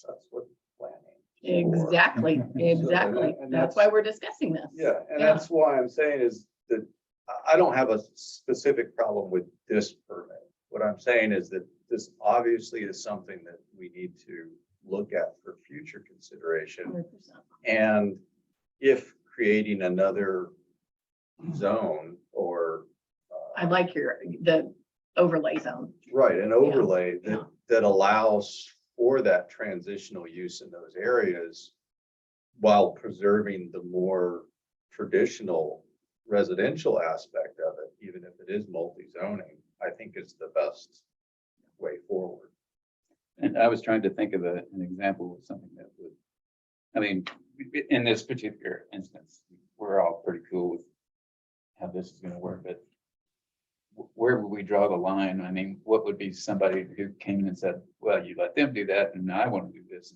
That's what planning. Exactly, exactly. and That's that's- why we're discussing this. Yeah, and Yeah. that's why I'm saying is that I don't have a specific problem with this permit. What I'm saying is that this obviously is something that we need to look at for future consideration. 100%. And if creating another zone or. I like the overlay zone. Right, an overlay Yeah. that allows for that transitional use in those areas while preserving the more traditional residential aspect of it, even if it is multi-zoning, I think is the best way forward. And I was trying to think of an example of something that would, I mean, in this particular instance, we're all pretty cool with how this is gonna work, but where would we draw the line? I mean, what would be somebody who came in and said, well, you let them do that and I want to do this?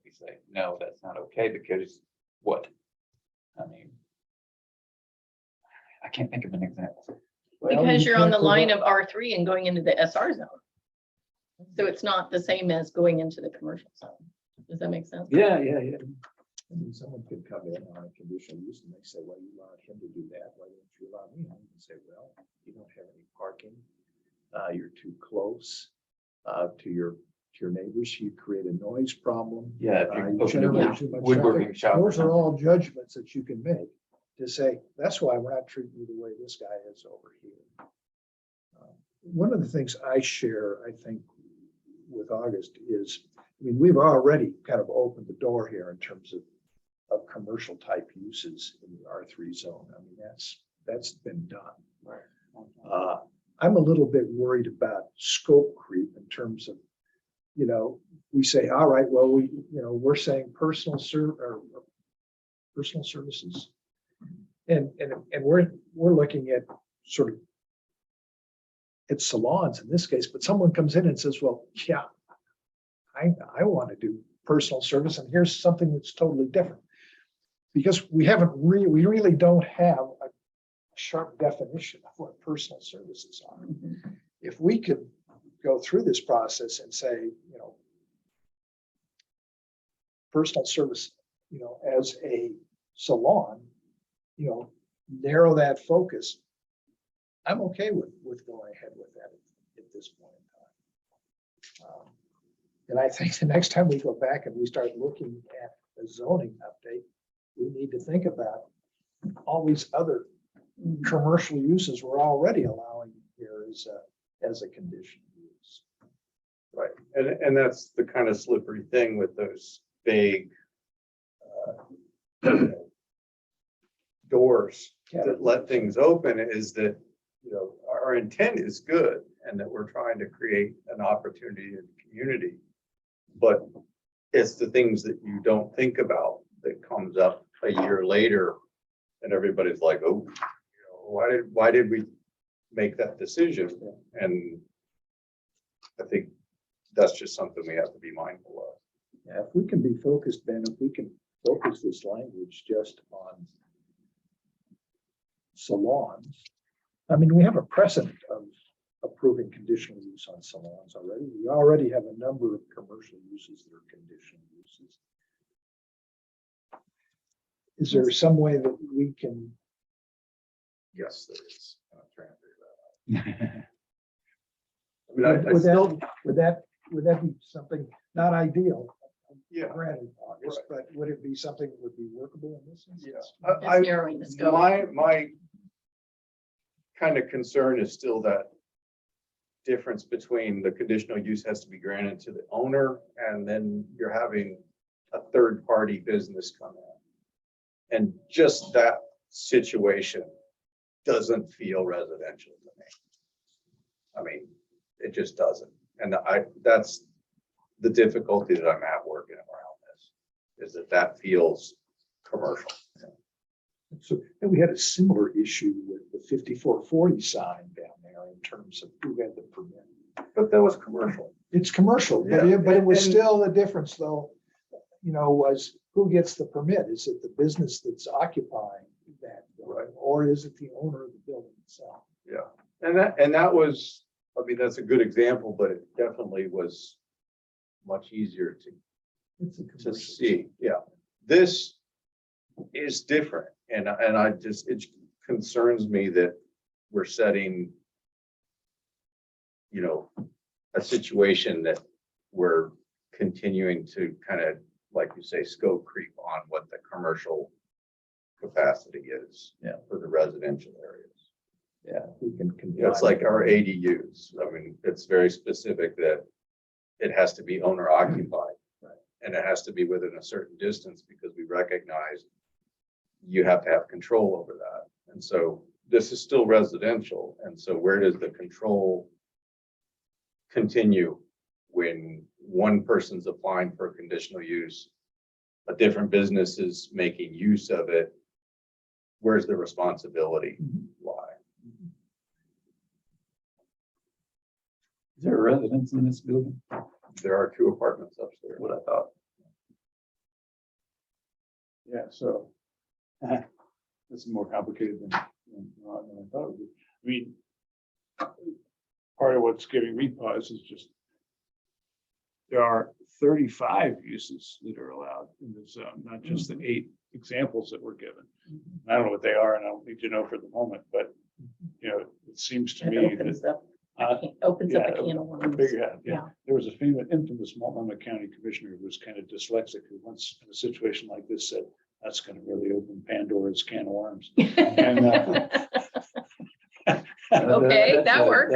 We say, no, that's not okay because what? I mean, I can't think of an example. Well, Because you you're on can't the go line back- of R3 and going into the SR zone. So it's not the same as going into the commercial zone. Does that make sense? Yeah. I mean, someone could come in on a conditional use and they say, well, you allowed him to do that, why don't you allow me? And you can say, well, you don't have any parking. You're too close to your neighbors. You create a noise problem. Yeah, if you You open generate up too much woodworking traffic. shop. or Those are something. all judgments that you can make to say, that's why we're not treating you the way this guy is over here. One of the things I share, I think, with August is, I mean, we've already kind of opened the door here in terms of commercial type uses in the R3 zone. I mean, that's been done. I'm a little bit worried about scope creep in terms of, we say, all right, well, we're saying personal services. And we're looking at sort of at salons in this case, but someone comes in and says, well, yeah, I want to do personal service and here's something that's totally different. Because we really don't have a sharp definition of what personal services are. If we could go through this process and say, personal service, as a salon, narrow that focus, I'm okay with going ahead with that at this point in time. And I think the next time we go back and we start looking at the zoning update, we need to think about all these other commercial uses we're already allowing here as a conditional use. Right, and that's the kind of slippery thing with those vague doors that let things open is that, our intent is good and that we're trying to create an opportunity in the community. But it's the things that you don't think about that comes up a year later and everybody's like, oh, why did we make that decision? And I think that's just something we have to be mindful of. Yeah, if we can be focused, Ben, if we can focus this language just on salons. I mean, we have a precedent of approving conditional use on salons already. We already have a number of commercial uses that are conditional uses. Is there some way that we can, Yes, there is. I'm trying to figure that out. I mean, I would still, that be something not ideal? yeah, Granted, August, but would it be something that would be workable in this instance? It's narrowing the scope. my kind of concern is still that difference between the conditional use has to be granted to the owner and then you're having a third party business come in. And just that situation doesn't feel residential to me. I mean, it just doesn't. And that's the difficulty that I'm at working around this, is that feels commercial. So, and we had a similar issue with the 5440 sign down there in terms of who had the permit. But that was commercial. It's commercial, but Yeah. but it was And- still a difference though, was who gets the permit? Is it the business that's occupying that building, or is it the owner of the building itself? Yeah, and that was, I mean, that's a good example, but it definitely was much easier It's a to commercial. see. Yeah, this is different, and I just, it concerns me that we're setting, a situation that we're continuing to kind of, like you say, scope creep on what the commercial capacity is. Yeah. For the residential areas. Yeah, we can. It's like our ADUs. I mean, it's very specific that it has to be owner occupied. Right. And it has to be within a certain distance because we recognize you have to have control over that. And so this is still residential. And so where does the control continue when one person's applying for conditional use, a different business is making use of it? Where's the responsibility lie? Is there a residence in this building? There are 2 apartments upstairs. What I thought. Yeah, so this is more complicated than I thought it would be. I mean, part of what's giving me pause is just there are 35 uses that are allowed in the zone, not just the 8 examples that were given. I don't know what they are, and I don't need to know for the moment, but it seems to It me opens that up, opens up a can of worms. yeah. Yeah. There was a famous, infamous Multnomah County commissioner who was kind of dyslexic, who once in a situation like this said, "That's going to really open Pandora's can of worms." Okay, that works.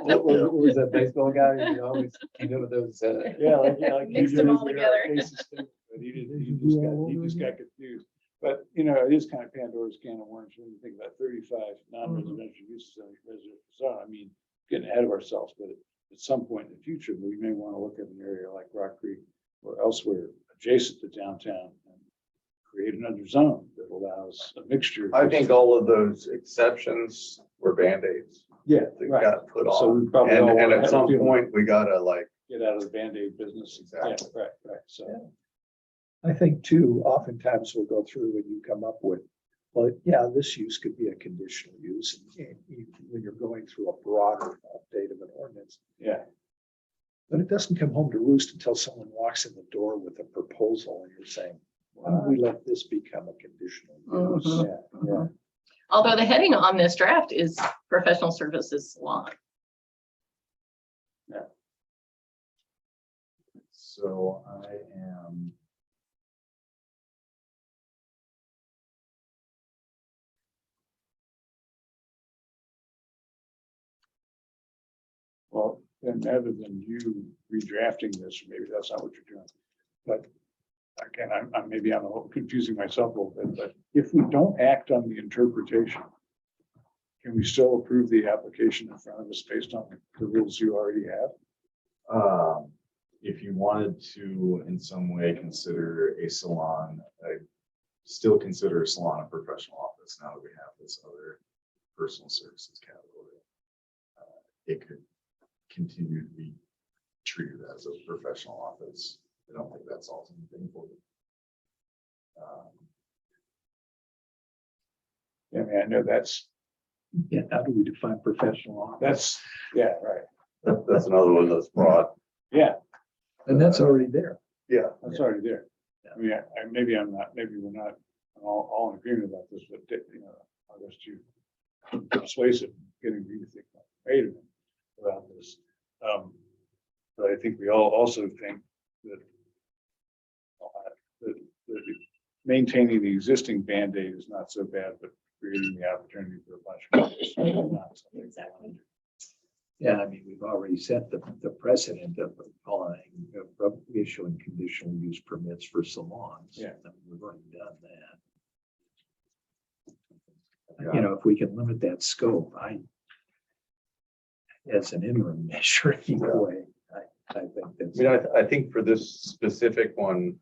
What was that baseball guy? He always came up with those. Yeah, like he Mixed did them his all together. cases too, but he just got confused. But, it is kind of Pandora's can of worms when you think about 35 non-residential uses in a residential zone. I mean, getting ahead of ourselves, but at some point in the future, we may want to look at an area like Rock Creek or elsewhere adjacent to downtown and create another zone that allows a mixture. I think all of those exceptions were Band-Aids. Yeah, They right. got put So on. we probably all And wanna at have some a few- point, we gotta get out of the Band-Aid business. Exactly. Yeah, right. So, I think too, oftentimes we'll go through and you come up with, well, yeah, this use could be a conditional use. And when you're going through a broader update of an ordinance, yeah, but it doesn't come home to roost until someone walks in the door with a proposal and you're saying, why don't we let this become a conditional use? Mhm. yeah. Mhm. Although the heading on this draft is professional services salon. So I am. Well, then rather than you redrafting this, maybe that's not what you're doing. But again, maybe I'm a little confusing myself a little bit, but if we don't act on the interpretation, can we still approve the application in front of us based on the rules you already have? If you wanted to in some way consider a salon, I still consider a salon a professional office now that we have this other personal services category. It could continue to be treated as a professional office. I don't think that solves anything for you. I mean, I know that's, Yeah, how do we define professional office? yeah, right. That's another one that's broad. Yeah, And that's already there. Yeah. that's already there. I mean, maybe we're not all in agreement about this, but I'll just you persuasive, getting me to think, wait a minute about this. But I think we all also think that that maintaining the existing Band-Aid is not so bad, but creating the opportunity for a bunch of others is not something we Exactly. want to do. Yeah, I mean, we've already set the precedent of issuing conditional use permits for salons. Yeah. I mean, we've already done that. If we can limit that scope, as an interim measure, anyway, I think I that's. mean, I think for this specific one,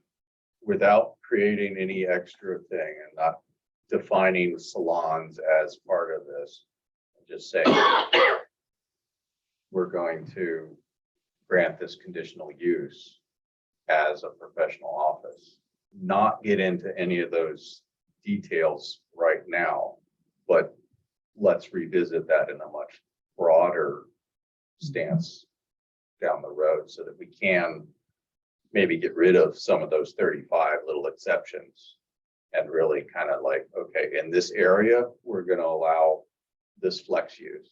without creating any extra thing and not defining salons as part of this, just saying we're going to grant this conditional use as a professional office, not get into any of those details right now, but let's revisit that in a much broader stance down the road so that we can maybe get rid of some of those 35 little exceptions and really kind of like, okay, in this area, we're going to allow this flex use.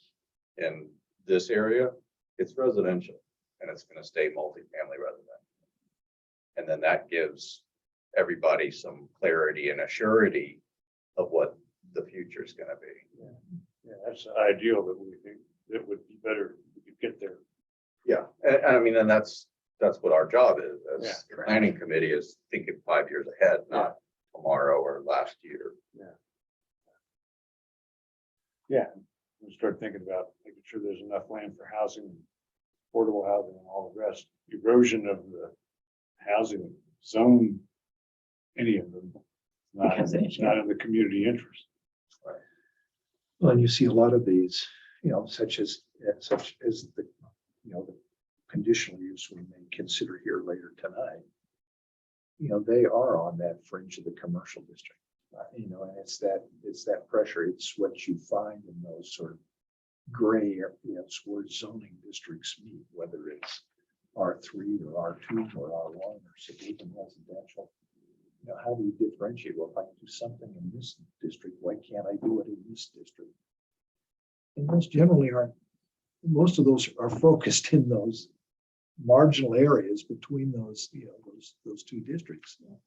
In this area, it's residential and it's going to stay multifamily residential. And then that gives everybody some clarity and a surety of what the future is going to be. Yeah, that's ideal that we think it would be better if we could get there. Yeah, and I mean, and that's what our job is Yeah, as the planning committee, is thinking 5 years ahead, not tomorrow or last year. Yeah, we start thinking about making sure there's enough land for housing, affordable housing and all the rest. Erosion of the housing zone, any of them, Becomes an issue. not in the community interest. Well, and you see a lot of these, such as the, the conditional use we may consider here later tonight. They are on that fringe of the commercial district, and it's that pressure. It's what you find in those sort of gray areas where zoning districts meet, whether it's R3 or R2 or R1 or suburban residential. How do you differentiate? Well, if I can do something in this district, why can't I do it in this district? And those generally aren't, most of those are focused in those marginal areas between those, those two districts. And,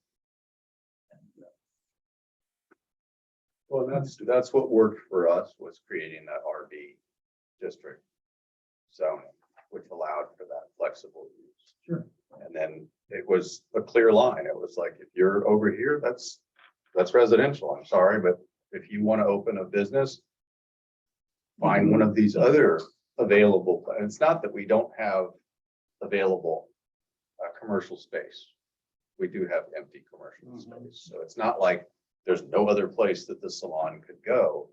Well, that's what worked for us, was creating that RB district zoning, which allowed for that flexible use. Sure. And then it was a clear line. It was like, if you're over here, that's residential. I'm sorry, but if you want to open a business, find one of these other available. And it's not that we don't have available commercial space. We do have empty commercial space. So it's not like there's no other place that the salon could go.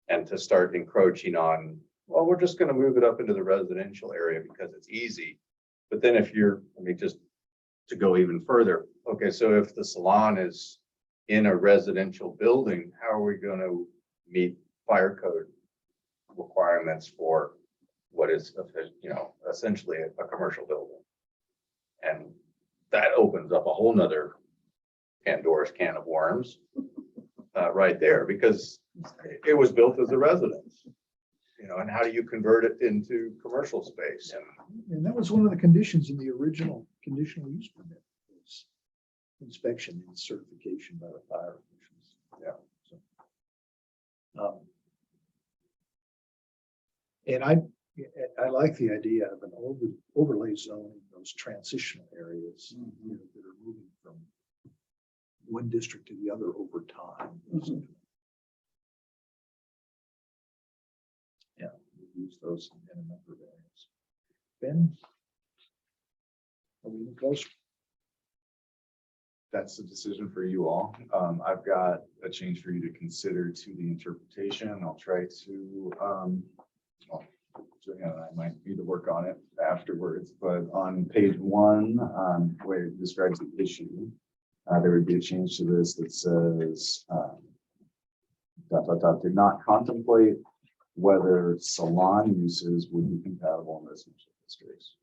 And to start encroaching on, well, we're just going to move it up into the residential area because it's easy. But then if you're, just to go even further, okay, so if the salon is in a residential building, how are we going to meet fire code requirements for what is, essentially a commercial building? And that opens up a whole nother Pandora's can of worms right there, because it was built as a residence, and how do you convert it into commercial space? and that was one of the conditions in the original conditional use permit, was inspection and certification by the fire officials. Yeah. So, and I like the idea of an overlay zone in those transitional areas, that are moving from one district to the other over time. Yeah, we use those in a number of areas. Ben? Are we even close? That's the decision for you all. I've got a change for you to consider to the interpretation. I'll try to, Juliana and I might need to work on it afterwards, but on page 1, where it describes the issue, there would be a change to this that says, ... did not contemplate whether salon uses would be compatible in residential districts.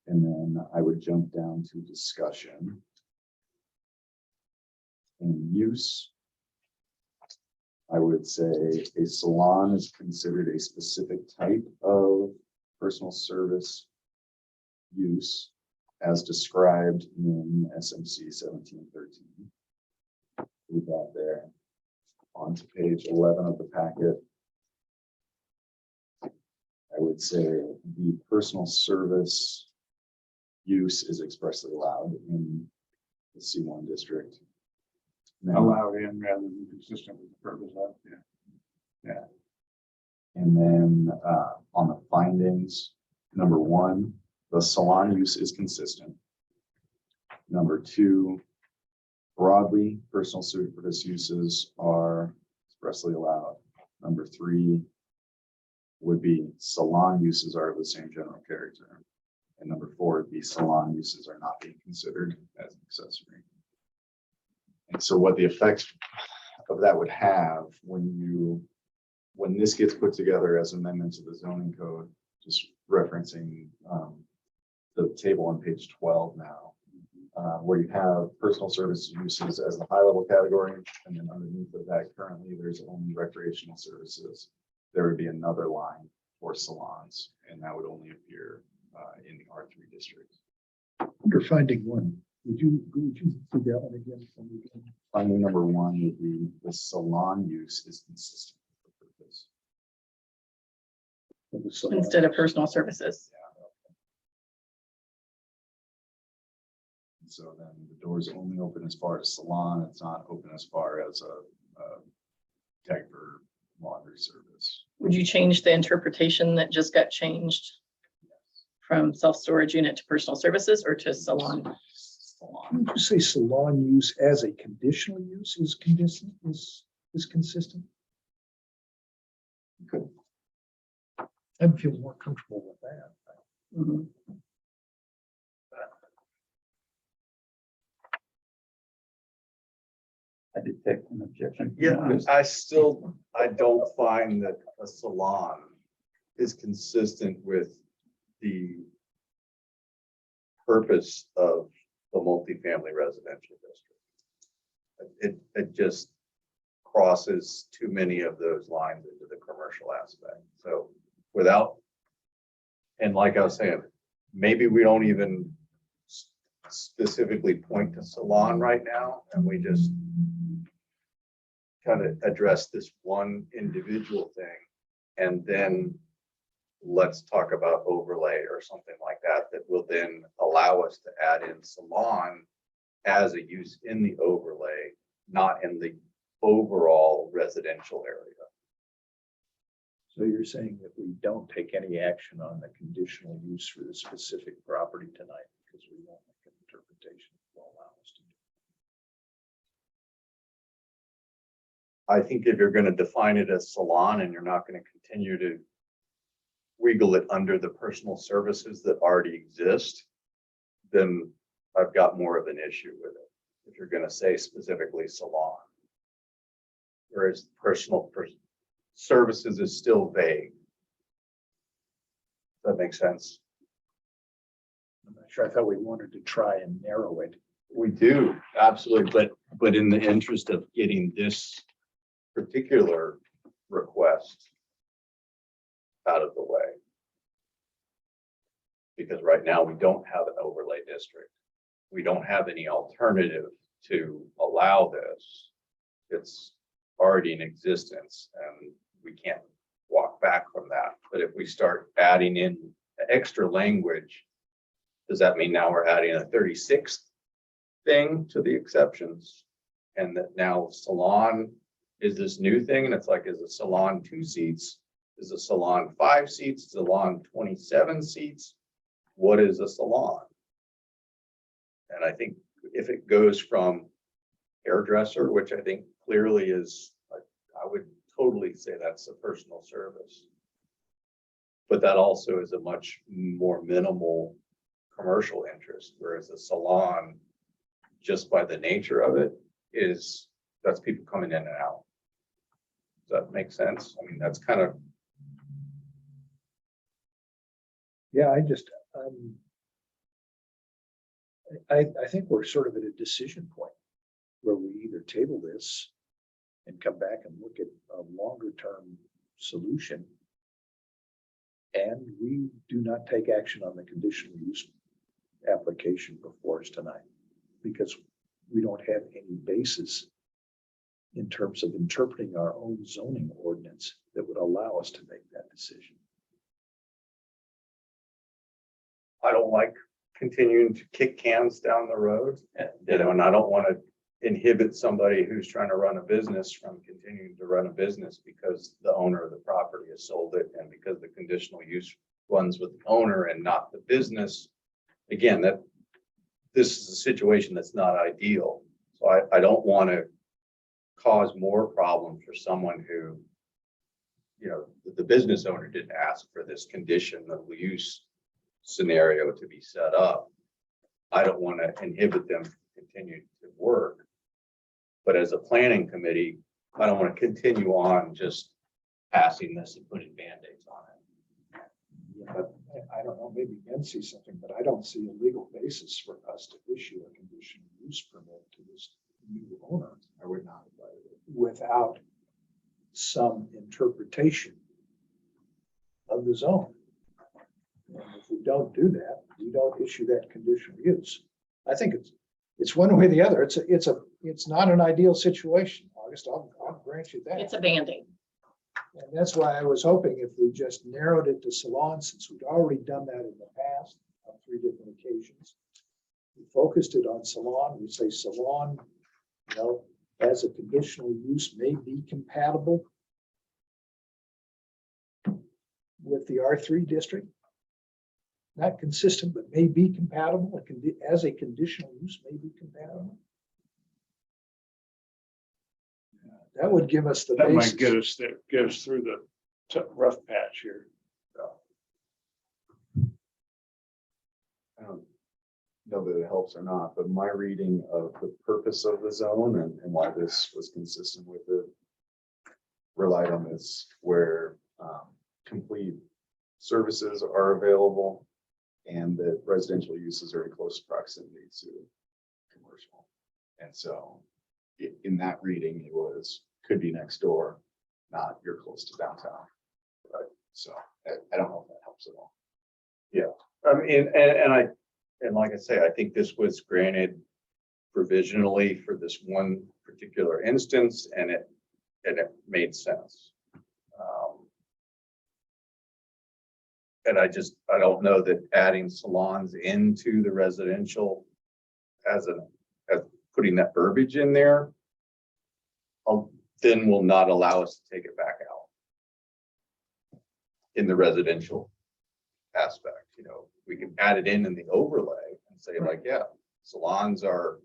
And then I would jump down to discussion. And use, I would say a salon is considered a specific type of personal service use as described in SMC 1713. Leave that there. On to page 11 of the packet. I would say the personal service use is expressly allowed in the C1 district. Then- Allowed in rather than consistent with the purpose of, And then on the findings, number 1, The salon use is consistent. Number two, broadly, personal service uses are expressly allowed. Number three would be salon uses are of the same general character. And number four would be salon uses are not being considered as an accessory. And so what the effect of that would have when this gets put together as amendments to the zoning code, just referencing the table on page 12 now, where you have personal service uses as the high level category, and then underneath of that currently there's only recreational services. There would be another line for salons, and that would only appear in the R3 district. Under finding one, would you see that one again? From the beginning? Finding number one would be the salon use is consistent with the purpose. Of the salon? Instead of personal services. So then the door is only open as far as salon. It's not open as far as a diaper laundry service. Would you change the interpretation that just got changed from self-storage unit to personal services or to salon? Would you say salon use as a conditional use is consistent? Good. I'd feel more comfortable with that. Mhm. I detect an objection. Yeah, I don't find that a salon is consistent with the purpose of the multifamily residential district. It just crosses too many of those lines into the commercial aspect. So without, and like I was saying, maybe we don't even specifically point to salon right now, and we just kind of address this one individual thing, and then let's talk about overlay or something like that, that will then allow us to add in salon as a use in the overlay, not in the overall residential area. So you're saying that we don't take any action on the conditional use for the specific property tonight because we won't make an interpretation that will allow us to do. I think if you're going to define it as salon and you're not going to continue to wiggle it under the personal services that already exist, then I've got more of an issue with it. If you're going to say specifically salon, whereas personal services is still vague. Does that make sense? I'm not sure. I thought we wanted to try and narrow it. We do, absolutely, but in the interest of getting this particular request out of the way. Because right now we don't have an overlay district. We don't have any alternative to allow this. It's already in existence and we can't walk back from that. But if we start adding in extra language, does that mean now we're adding a 36th thing to the exceptions? And that now salon is this new thing? And it's like, is a salon 2 seats? Is a salon 5 seats? Salon 27 seats? What is a salon? And I think if it goes from hairdresser, which I think clearly is, I would totally say that's a personal service. But that also is a much more minimal commercial interest, whereas a salon, just by the nature of it, that's people coming in and out. Does that make sense? I mean, that's kind of. Yeah, I think we're sort of at a decision point where we either table this and come back and look at a longer term solution. And we do not take action on the conditional use application before us tonight because we don't have any basis in terms of interpreting our own zoning ordinance that would allow us to make that decision. I don't like continuing to kick cans down the road, and I don't want to inhibit somebody who's trying to run a business from continuing to run a business because the owner of the property has sold it and because the conditional use runs with the owner and not the business. Again, this is a situation that's not ideal. So I don't want to cause more problem for someone who, you know, the business owner didn't ask for this conditional use scenario to be set up. I don't want to inhibit them from continuing to work. But as a planning committee, I don't want to continue on just passing this and putting Band-Aids on it. Yeah, but I don't know, maybe Ben sees something, but I don't see a legal basis for us to issue a conditional use permit to this new owner. I would not. Without some interpretation of the zone. And if we don't do that, we don't issue that conditional use. I think it's one way or the other. It's not an ideal situation, August. I'll grant you that. It's a Band-Aid. And that's why I was hoping if we just narrowed it to salon, since we'd already done that in the past on 3 different occasions. We focused it on salon. We say salon, you know, as a conditional use may be compatible with the R3 district. Not consistent, but may be compatible. It can be, as a conditional use may be compatible. That would give us the That might basis. get us there, get us through the rough patch here. I don't know that it helps or not, but my reading of the purpose of the zone and why this was consistent with it relied on this where complete services are available and that residential uses are in close proximity to commercial. And so in that reading, it could be next door, not you're close to downtown. Right. So I don't know if that helps at all. I mean, and like I say, I think this was granted provisionally for this one particular instance, and it made sense. And I don't know that adding salons into the residential as putting that verbiage in there, then will not allow us to take it back out in the residential aspect. You know, we can add it in the overlay and say like, yeah, salons are,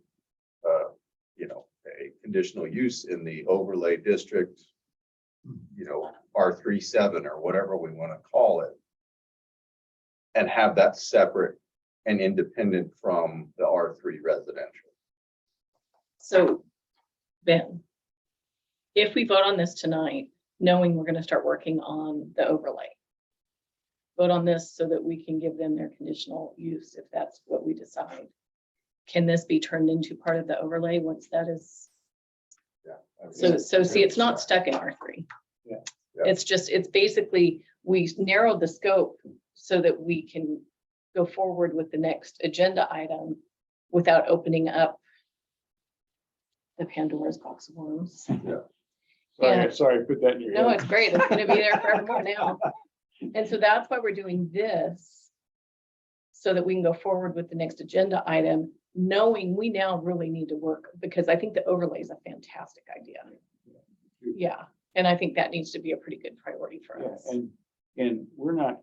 you know, a conditional use in the overlay district, you know, R37 or whatever we want to call it, and have that separate and independent from the R3 residential. So, Ben, if we vote on this tonight, knowing we're gonna start working on the overlay, vote on this so that we can give them their conditional use if that's what we decide. Can this be turned into part of the overlay once that is? So see, it's not stuck in R3. Yeah. It's just, it's basically, we narrowed the scope so that we can go forward with the next agenda item without opening up the Pandora's box of worms. Sorry, sorry, put that in your No, head. it's great. It's gonna be there forevermore now. And so that's why we're doing this, so that we can go forward with the next agenda item, knowing we now really need to work, because I think the overlay is a fantastic idea. Yeah, and I think that needs to be a pretty good priority for Yeah, us. and we're not,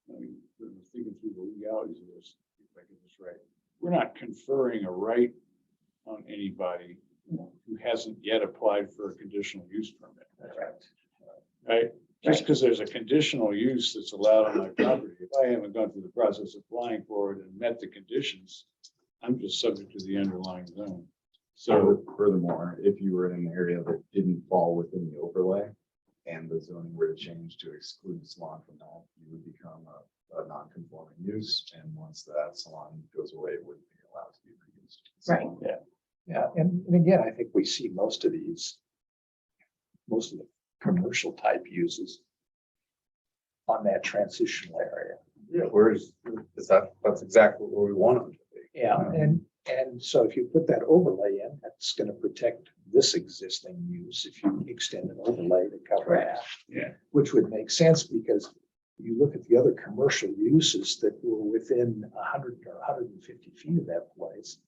I mean, we're thinking through the legalities of this, if I get this right. We're not conferring a right on anybody who hasn't yet applied for a conditional use permit. Correct. Right? Just because there's a conditional use that's allowed on my property, if I haven't gone through the process of applying for it and met the conditions, I'm just subject to the underlying zone. So, So furthermore, if you were in an area that didn't fall within the overlay and the zoning were to change to exclude salon from that, you would become a non-conforming use. And once that salon goes away, it wouldn't be allowed to be reused. So, Right. Yeah, and again, I think we see most of the commercial type uses on that transitional area. Yeah, that's exactly where we want them to be. Yeah, and so if you put that overlay in, that's gonna protect this existing use if you extend an overlay to cover that. yeah. Which would make sense because you look at the other commercial uses that were within 100 or 150 feet of that place,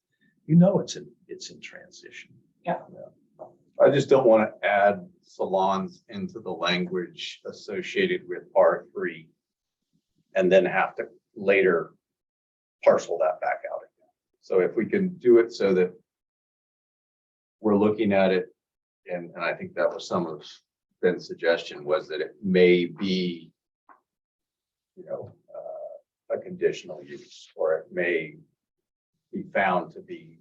you know it's in transition. Yeah. I just don't want to add salons into the language associated with R3 and then have to later parcel that back out again. So if we can do it so that we're looking at it, and I think that was some of Ben's suggestion, was that it may be, a conditional use, or it may be found to be.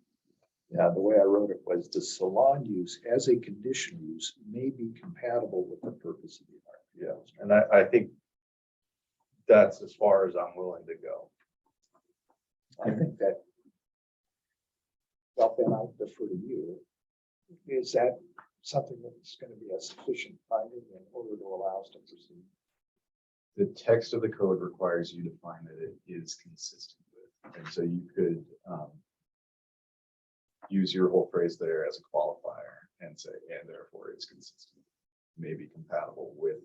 Yeah, the way I wrote it was the salon use as a conditional use may be compatible with the purpose of the art. Yeah, and I think that's as far as I'm willing to go. I think that, well, Ben, I'll defer to you. Is that something that's going to be a sufficient finding in order to allow us to proceed? The text of the code requires you to find that it is consistent with, and so you could use your whole phrase there as a qualifier and say, and therefore it's consistent, may be compatible with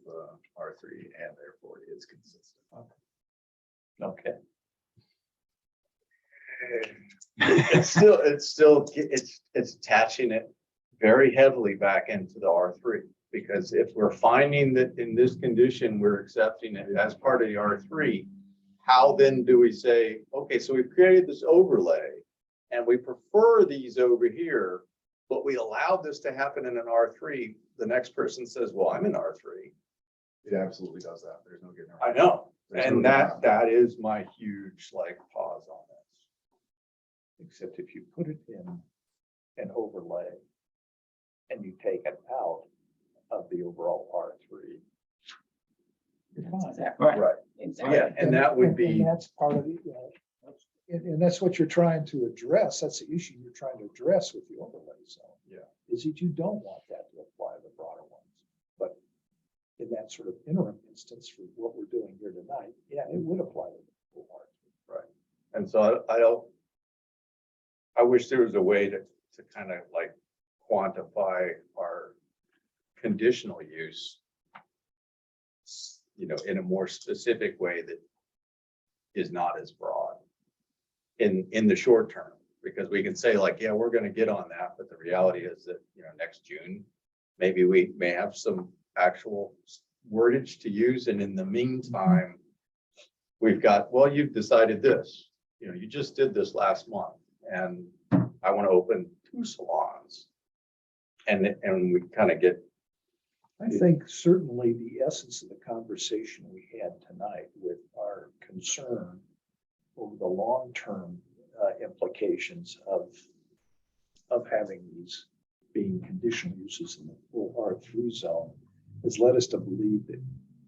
R3, and therefore is consistent. Okay. It's attaching it very heavily back into the R3, because if we're finding that in this condition, we're accepting it as part of the R3, how then do we say, okay, so we've created this overlay and we prefer these over here, but we allowed this to happen in an R3. The next person says, well, I'm in R3. It absolutely does that. There's no getting I around. know. There's And no getting around. that is my huge pause on this. Except if you put it in an overlay and you take it out of the overall R3. You're fine. Exactly. Right. Exactly. Yeah, and that would And be, that's part of it, and that's what you're trying to address. That's the issue you're trying to address with the overlay zone. Yeah. Is that you don't want that to apply to the broader ones. But in that sort of interim instance for what we're doing here tonight, yeah, it would apply to the full R3. and so I wish there was a way to kind of quantify our conditional use, in a more specific way that is not as broad in the short term, because we can say yeah, we're going to get on that. But the reality is that, next June, maybe we may have some actual wordage to use. And in the meantime, we've got, well, you've decided this, you just did this last month, and I want to open 2 salons. And we kind of get, I think certainly the essence of the conversation we had tonight with our concern over the long-term implications of having these being conditional uses in the full R3 zone has led us to believe that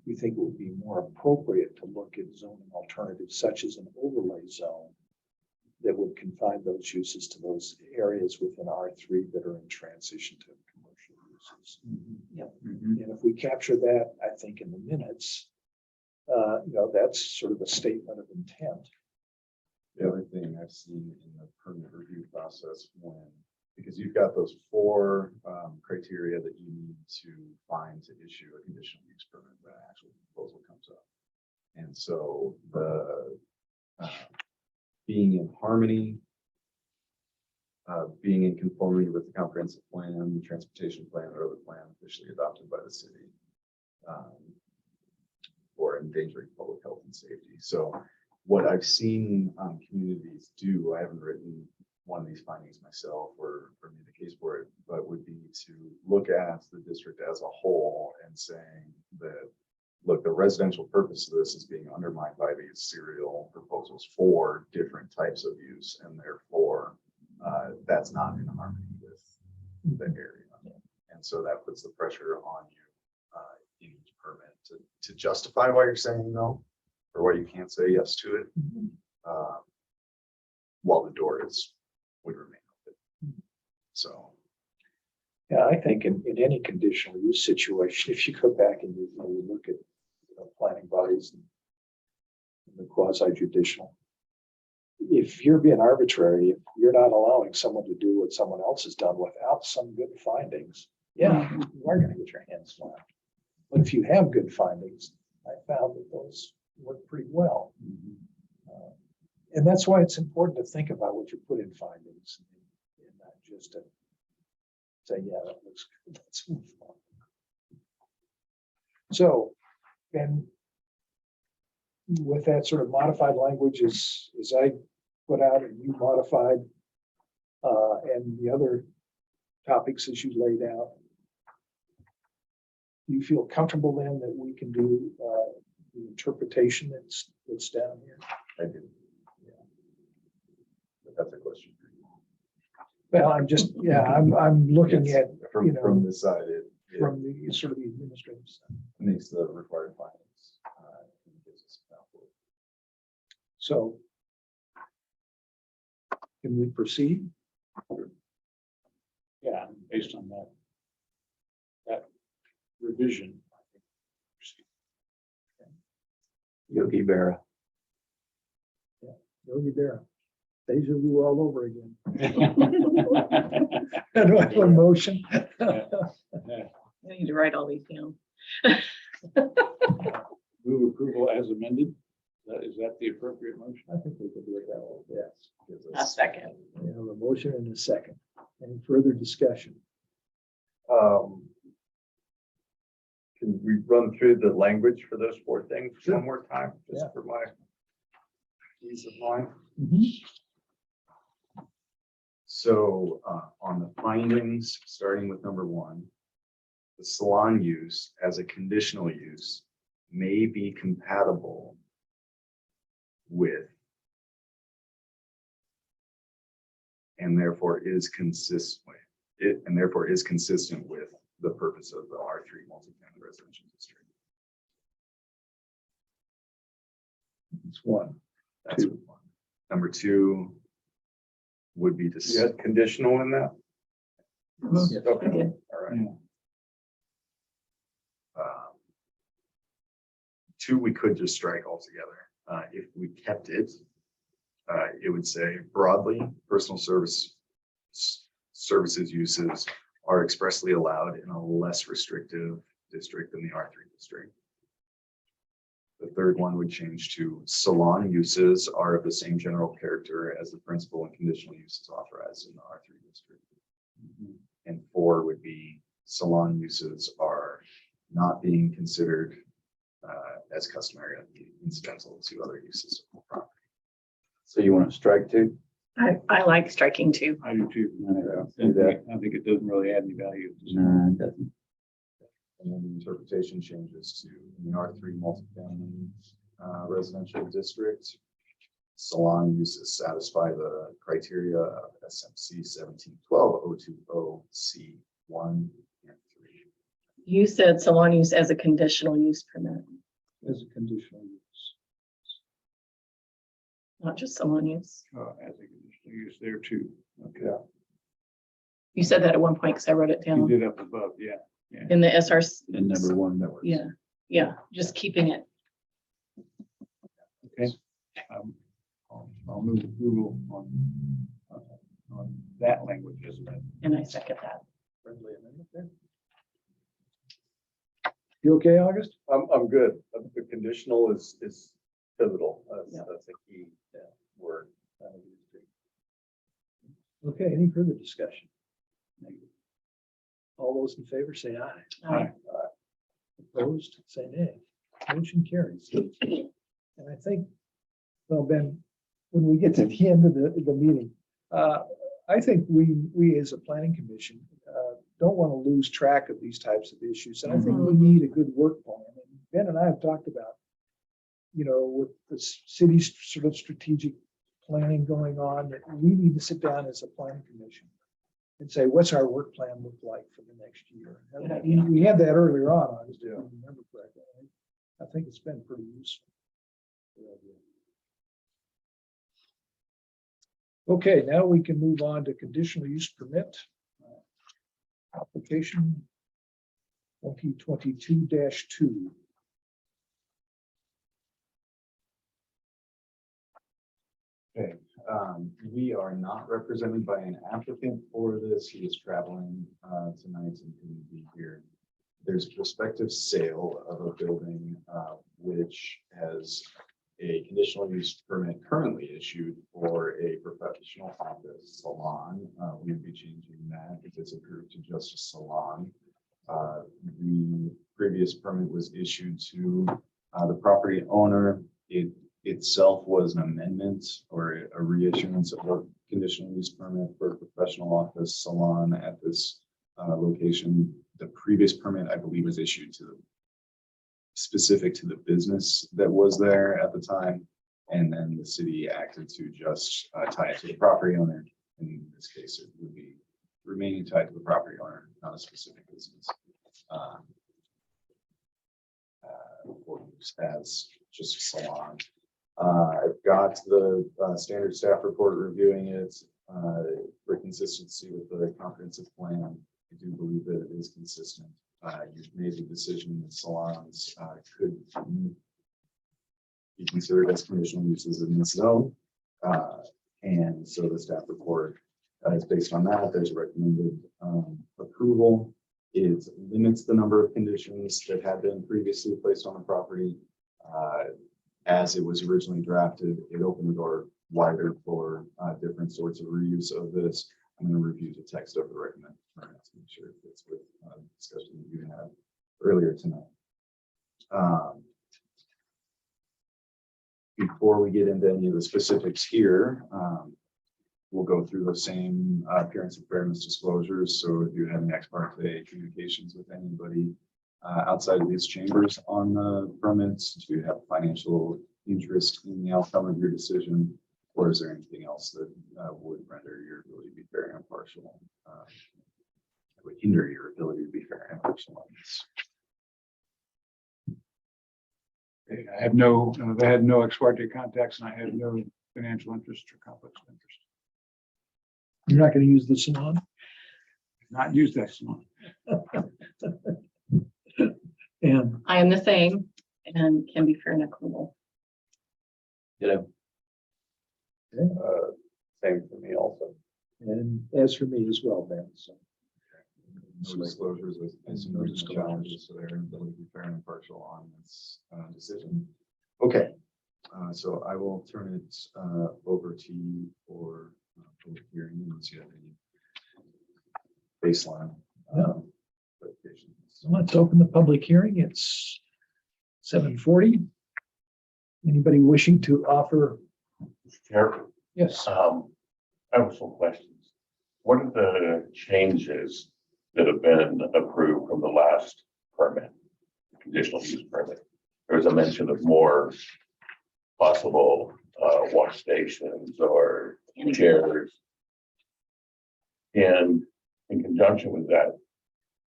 we think it would be more appropriate to look at zoning alternatives such as an overlay zone that would confine those uses to those areas within R3 that are in transition to commercial uses. And if we capture that, I think in the minutes, that's sort of a statement of intent. The other thing I've seen in the permit review process because you've got those 4 criteria that you need to find to issue a conditional use permit when an actual proposal comes up. And so the being in harmony, being in conformity with the comprehensive plan, transportation plan, or other plan officially adopted by the city, or endangering public health and safety. So what I've seen communities do, I haven't written one of these findings myself or made the case for it, but would be to look at the district as a whole and saying that, look, the residential purpose of this is being undermined by these serial proposals for different types of use, and therefore that's not in harmony with the area. And so that puts the pressure on you in each permit to justify why you're saying no, or why you can't say yes to it, while the door would remain open. So. Yeah, I think in any conditional use situation, if you go back and you look at planning bodies and the quasi judicial, if you're being arbitrary, if you're not allowing someone to do what someone else has done without some good findings, yeah, you are going to get your hands slapped. But if you have good findings, I found that those work pretty well. And that's why it's important to think about what you put in findings and not just to say, yeah, that looks good. Let's move on. So, Ben, with that sort of modified language as I put out and you modified, and the other topics as you laid out, do you feel comfortable then that we can do the interpretation that's down here? I do. Yeah. But that's a question for you. Well, I'm looking Yes, at, you know, From this side, it from the sort of the administrative side. makes the required findings. And gives us a path forward. So can we proceed? Yeah, based on that revision. Yogi Berra. Yogi Berra. Deja vu all over again. Do I have a motion? I need to write all these down. Move approval as amended. Is that the appropriate motion? I think we could do it that way, yes. Gives A us- second. We have a motion and a second. Any further discussion? Can we run through the language for those four things Sure. one more time, just Yeah. for my ease of mind? So on the findings, starting with number one, the salon use as a conditional use may be compatible with and therefore is consistent with the purpose of the R3 multifamily residential district. It's one. That's one. Number two would be to. You had conditional in that? Yes. Okay, I did. all right. Two, we could just strike altogether. If we kept it, it would say broadly, personal services uses are expressly allowed in a less restrictive district than the R3 district. The third one would change to salon uses are of the same general character as the principal and conditional uses authorized in the R3 district. And four would be salon uses are not being considered as customary and incidental to other uses of the property. So you want to strike two? I like striking too. I do too. Yeah. I think it doesn't really add any value. No, it doesn't. And then the interpretation changes to in the R3 multifamily residential district. Salon uses satisfy the criteria of SMC 1712-020C1 and 3. You said salon use as a conditional use permit, As a conditional use. not just salon use. As a conditional use there too. Okay. Yeah. You said that at one point because I wrote it You down did up above, yeah. in the SRC. And number one, that was. Yeah, just keeping it. Okay. I'll move approval on that language as amended. And I second that. Friendly amendment there. You okay, August? I'm good. The conditional is pivotal. Yeah. That's a key word. Okay, any further discussion? All those in favor say aye. Aye. Opposed, say nay. Motion carries. And I think, well, Ben, when we get to the end of the meeting, I think we as a planning commission don't want to lose track of these types of issues. And I think we need a good work plan. And Ben and I have talked about, with the city's sort of strategic planning going on, that we need to sit down as a planning commission and say, what's our work plan look like for the next year? And we had that earlier on, I just don't remember correctly. I think it's been pretty useful. Okay, now we can move on to conditional use permit. Application 2022-2. Okay, we are not represented by an applicant for this. He is traveling tonight and couldn't be here. There's prospective sale of a building which has a conditional use permit currently issued for a professional office salon. We would be changing that if it's approved to just a salon. The previous permit was issued to the property owner it itself was an amendment or a reissuance of a conditional use permit for a professional office salon at this location. The previous permit, I believe, was issued to the specific to the business that was there at the time. And then the city acted to just tie it to the property owner. In this case, it would be remaining tied to the property owner, not a specific business. Or use as just a salon. I've got the standard staff report reviewing it for consistency with the comprehensive plan. I do believe that it is consistent. You've made the decision that salons could be considered as conditional uses in this zone. And so the staff report is based on that. There's a recommended approval. It limits the number of conditions that had been previously placed on the property. As it was originally drafted, it opened the door wider for different sorts of reuse of this. I'm going to review the text of the recommended permit to make sure it fits with the discussion that you had earlier tonight. Before we get into any of the specifics here, we'll go through the same appearance of fairness disclosures. So if you have any ex parte communications with anybody outside of these chambers on the permits, do you have financial interest in the outcome of your decision? Or is there anything else that would render your ability to be fair and impartial? Would hinder your ability to be fair and impartial on this? I have no, I had no ex parte contacts and I have no financial interest or conflicts of interest. You're not going to use the salon? Not used that salon. And I am the same and can be fair and equitable. Same for me also. And as for me as well, Ben, so. No disclosures, I assume No there's no disclosures. challenges to their ability to be fair and impartial on this decision. Okay, so I will turn it over to you for public hearing unless you have any baseline clarifications. So let's open the public hearing. It's 7:40. Anybody wishing to offer? Chair, Yes. I have some questions. What are the changes that have been approved from the last permit, conditional use permit? There was a mention of more possible wash stations or chairs. And in conjunction with that,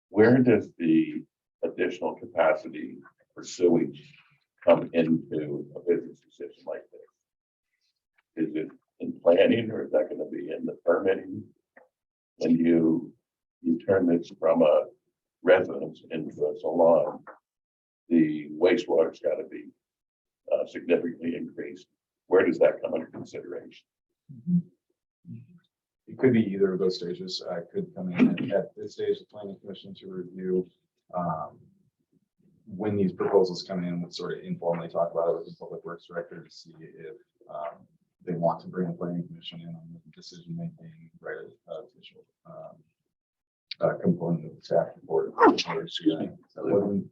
where does the additional capacity for sewage come into a business decision like this? Is it in planning or is that going to be in the permitting? When you turn this from a residence into a salon, the wastewater's got to be significantly increased. Where does that come under consideration? It could be either of those stages. Could come in at this stage, the planning commission to review. When these proposals come in, we'll sort of informally talk about it with the public works director to see if they want to bring the planning commission in on the decision making, right? Official component of the staff report. That wasn't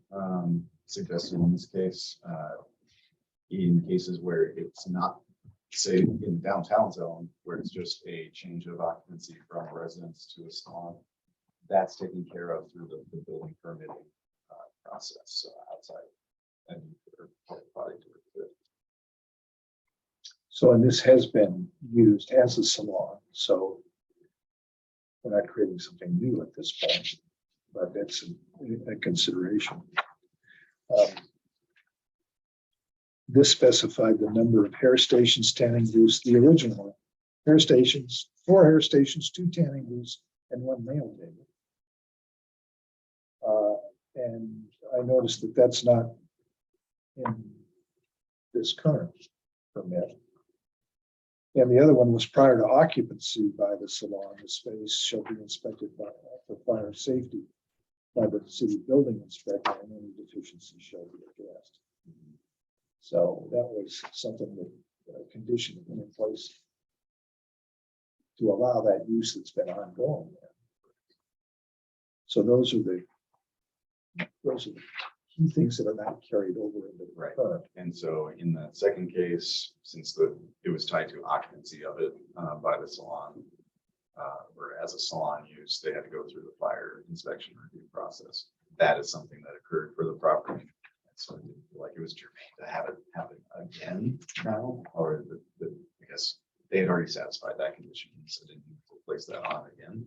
suggested in this case. In cases where it's not, say in downtown zone, where it's just a change of occupancy from residence to a salon, that's taken care of through the building permitting process outside and for public body to review it. So, and this has been used as a salon, so we're not creating something new at this point, but that's a consideration. This specified the number of hair stations, tanning booths, the original hair stations, 4 hair stations, 2 tanning booths, and 1 nail table. And I noticed that that's not in this current permit. And the other one was prior to occupancy by the salon, the space shall be inspected for fire safety by the city building inspector, and any deficiencies shall be addressed. So that was something that a condition put in place to allow that use that's been ongoing there. So those are the key things that are not carried over into the Right. current. And so in the second case, since it was tied to occupancy of it by the salon, or as a salon use, they had to go through the fire inspection review process. That is something that occurred for the property. And so I didn't feel like it was germane to have it happen again now, or I guess they had already satisfied that condition, so didn't need to place that on again.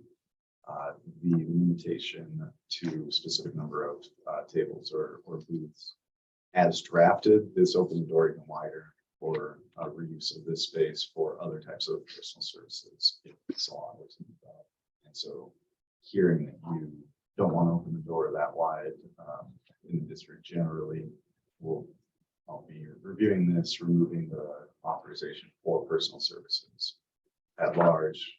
The limitation to specific number of tables or booths as drafted, this opened the door even wider for reuse of this space for other types of personal services if the salon was involved. And so hearing that you don't want to open the door that wide in the district generally, I'll be reviewing this, removing the authorization for personal services at large,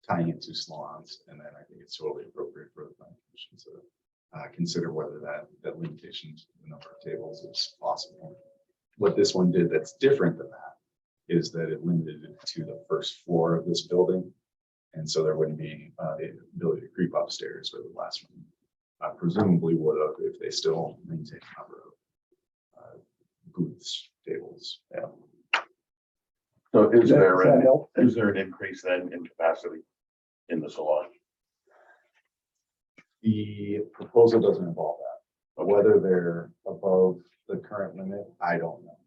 tying it to salons, and then I think it's totally appropriate for the planning commission to consider whether that limitation to the number of tables is possible. What this one did that's different than that is that it limited it to the first floor of this building. And so there wouldn't be the ability to creep upstairs where the last one presumably would have if they still maintain a number of booths, tables. Yeah. So is Does that there, help? is there an increase then in capacity in the salon? The proposal doesn't involve that, but whether they're above the current limit, I don't know.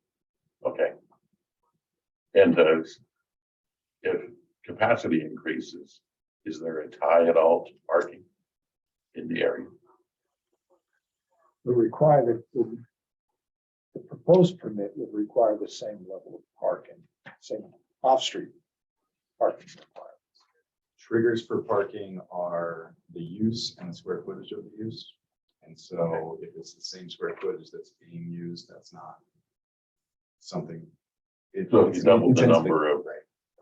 Okay. And if capacity increases, is there a tie at all to parking in the area? We require that the proposed permit would require the same level of parking, same off-street parking requirements. Triggers for parking are the use and the square footage of the use. And so if it's the same square footage that's being used, that's not something. So if you double the intends to- number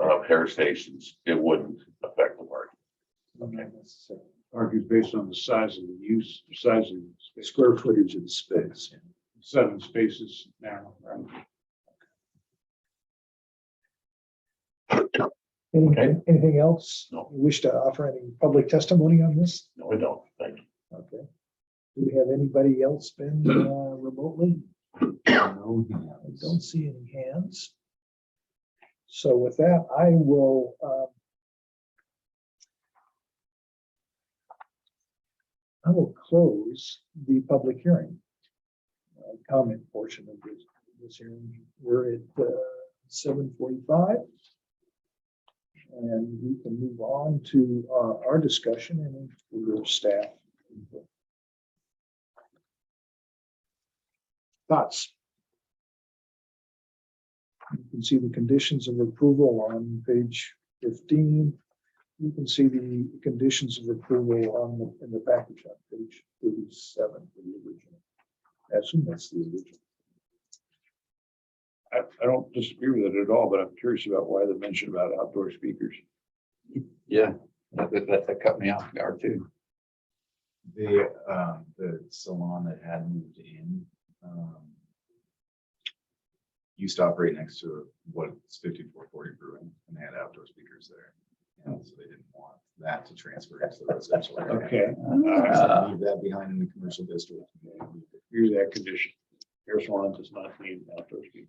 of hair stations, it wouldn't affect the parking. Not necessarily. Parking is based on the size of the use, the size of the space. Square footage of the space. 7 spaces now, right? Okay. Anything else? No. You wish to offer any public testimony on this? No, we don't. Thank you. Okay. Do we have anybody else been remotely? No, I don't see any hands. So with that, I will close the public hearing. Comment portion of this hearing. We're at 7:45. And we can move on to our discussion and for staff. Thoughts? You can see the conditions of approval on page 15. You can see the conditions of approval in the package on page 37 for the original. I assume that's the original. I don't disagree with it at all, but I'm curious about why they mentioned about outdoor speakers. Yeah, that cut me off guard too. the salon that had moved in used to operate next to what's 5440 Brewing, and they had outdoor speakers there. And so they didn't want that to transfer into the residential area. Okay, So leave that behind in the commercial district. here's that condition. Hair salon does not need outdoor speakers.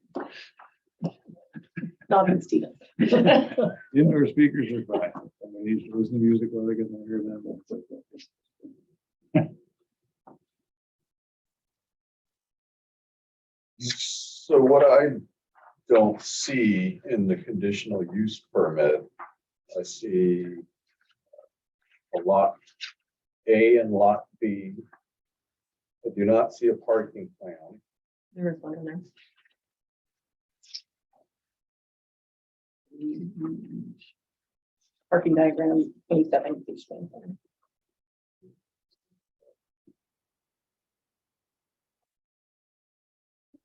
Not in Stevens. Indoor speakers are fine. I mean, they used to listen to music while they get their hair done. So what I don't see in the conditional use permit, I see a lot A and lot B. I do not see a parking plan. There is one in there. Parking diagram 27, page 27.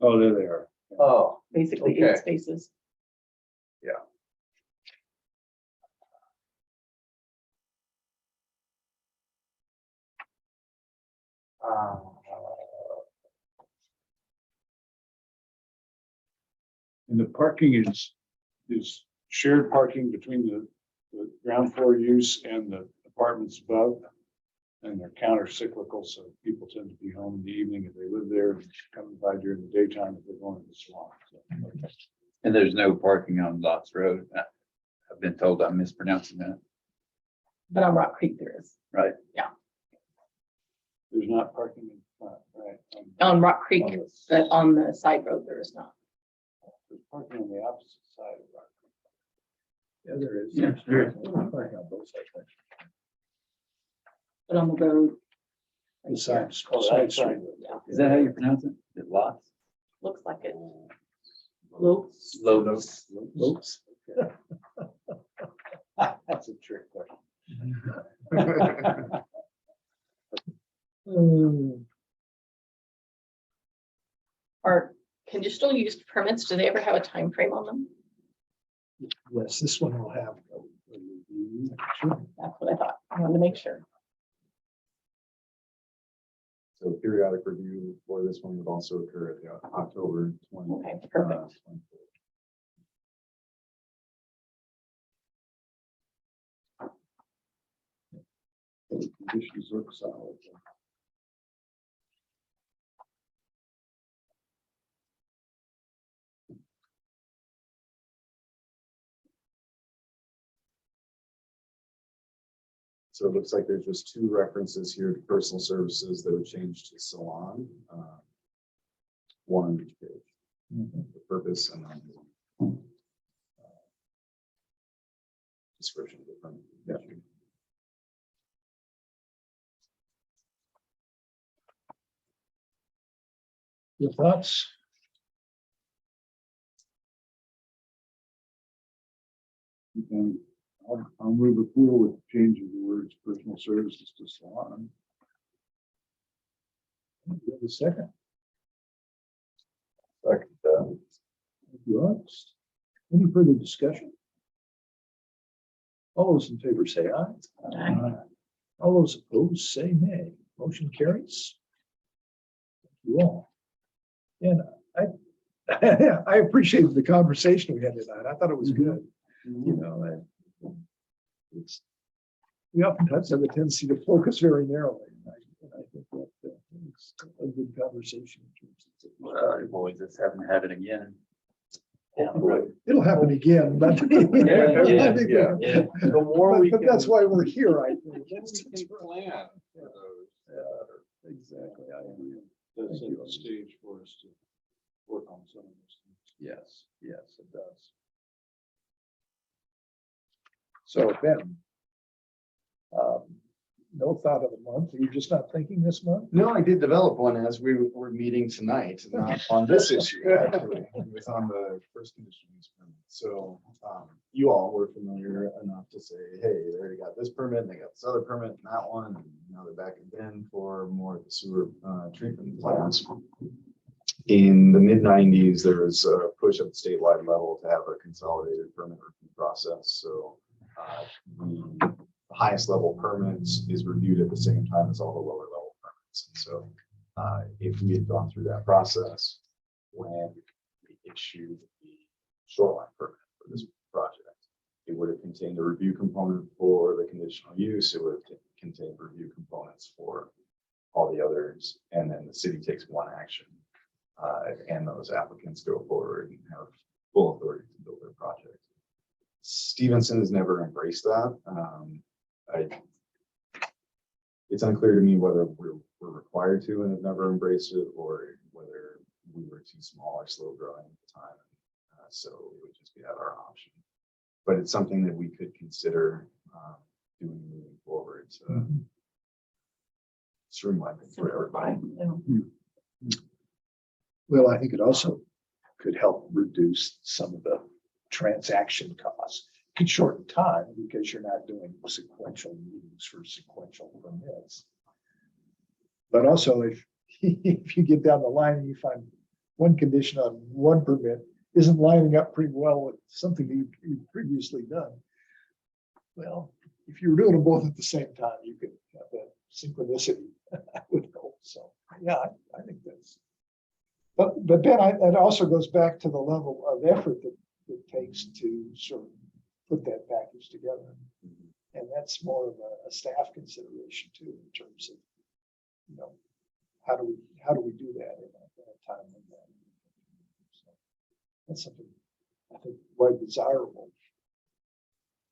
Oh, there they are. Oh, Basically Okay. 8 spaces. And the parking is shared parking between the ground floor use and the apartments above. And they're counter cyclical, so people tend to be home in the evening if they live there, and coming by during the daytime if they're going to the salon. So, And there's no parking on Lots Road. I've been told I'm mispronouncing that. But on Rock Creek there is. there's not parking in front, right? On Rock Creek, On the- but on the side road, there is not. There's parking on the opposite side of Rock Creek. Yeah, there is. Yeah, sure. Parking on both sides, actually. But on the road. right here, Besides. Oh, that side. Yeah, Is that how you pronounce it? Is it Lots? looks like it. Lopes. Lopes. Lopes. That's a trick question. Are conditional use permits, do they ever have a time frame on them? Yes, this one will have. a review. Sure. That's what I thought. I wanted to make sure. So periodic review for this one would also occur at the October 20. Okay, perfect. 24th. The conditions look solid. So it looks like there's just two references here to personal services that would change to salon. One on each page. The purpose and then description of the permit. Yeah. Your thoughts? And I'll move approval with changing the words personal services to salon. Do you have a second? Second, Thank you, Alex. Any further discussion? All those in favor say aye. Aye. All those opposed say nay. Motion carries. Thank you all. And I, I appreciated the conversation we had tonight. I thought it was good. You know, it's, we oftentimes have a tendency to focus very narrowly. And I think that it's a good conversation. In terms of Well, boys, let's have them have it again. It'll happen again, but. Yeah. The more we But can. that's why we're here, I think. Plan for those. Yeah, exactly. I agree. That's Thank you. a stage for us to work on some of those things. Yes, yes, it does. So Ben, no thought of the month. You're just not thinking this month? No, I did develop one as we were meeting tonight, not on this issue, actually. It was on the first conditional use permit. So you all were familiar enough to say, hey, they already got this permit, and they got this other permit and that one, and now they're back again for more of the sewer treatment plants. In the mid-90s, there was a push at the statewide level to have a consolidated permit review process. So the highest level permits is reviewed at the same time as all the lower level permits. And so if we had gone through that process when we issued the shoreline permit for this project, it would have contained a review component for the conditional use. It would have contained review components for all the others. And then the city takes one action. And those applicants go forward and have full authority to build their project. Stevenson has never embraced that. It's unclear to me whether we're required to and have never embraced it, or whether we were too small or slow growing at the time. So it would just be at our option. But it's something that we could consider doing moving forward to streamline it for everybody. Well, I think it also could help reduce some of the transaction costs. It could shorten time because you're not doing sequential meetings for sequential permits. But also if you get down the line and you find one condition on one permit isn't lining up pretty well with something that you've previously done. Well, if you're doing them both at the same time, you could have that synchronicity, I would hope. So, yeah, I think that's. But then that also goes back to the level of effort that it takes to sort of put that package together. And that's more of a staff consideration too, in terms of, you know, how do we do that in a timely manner? So that's something I think quite desirable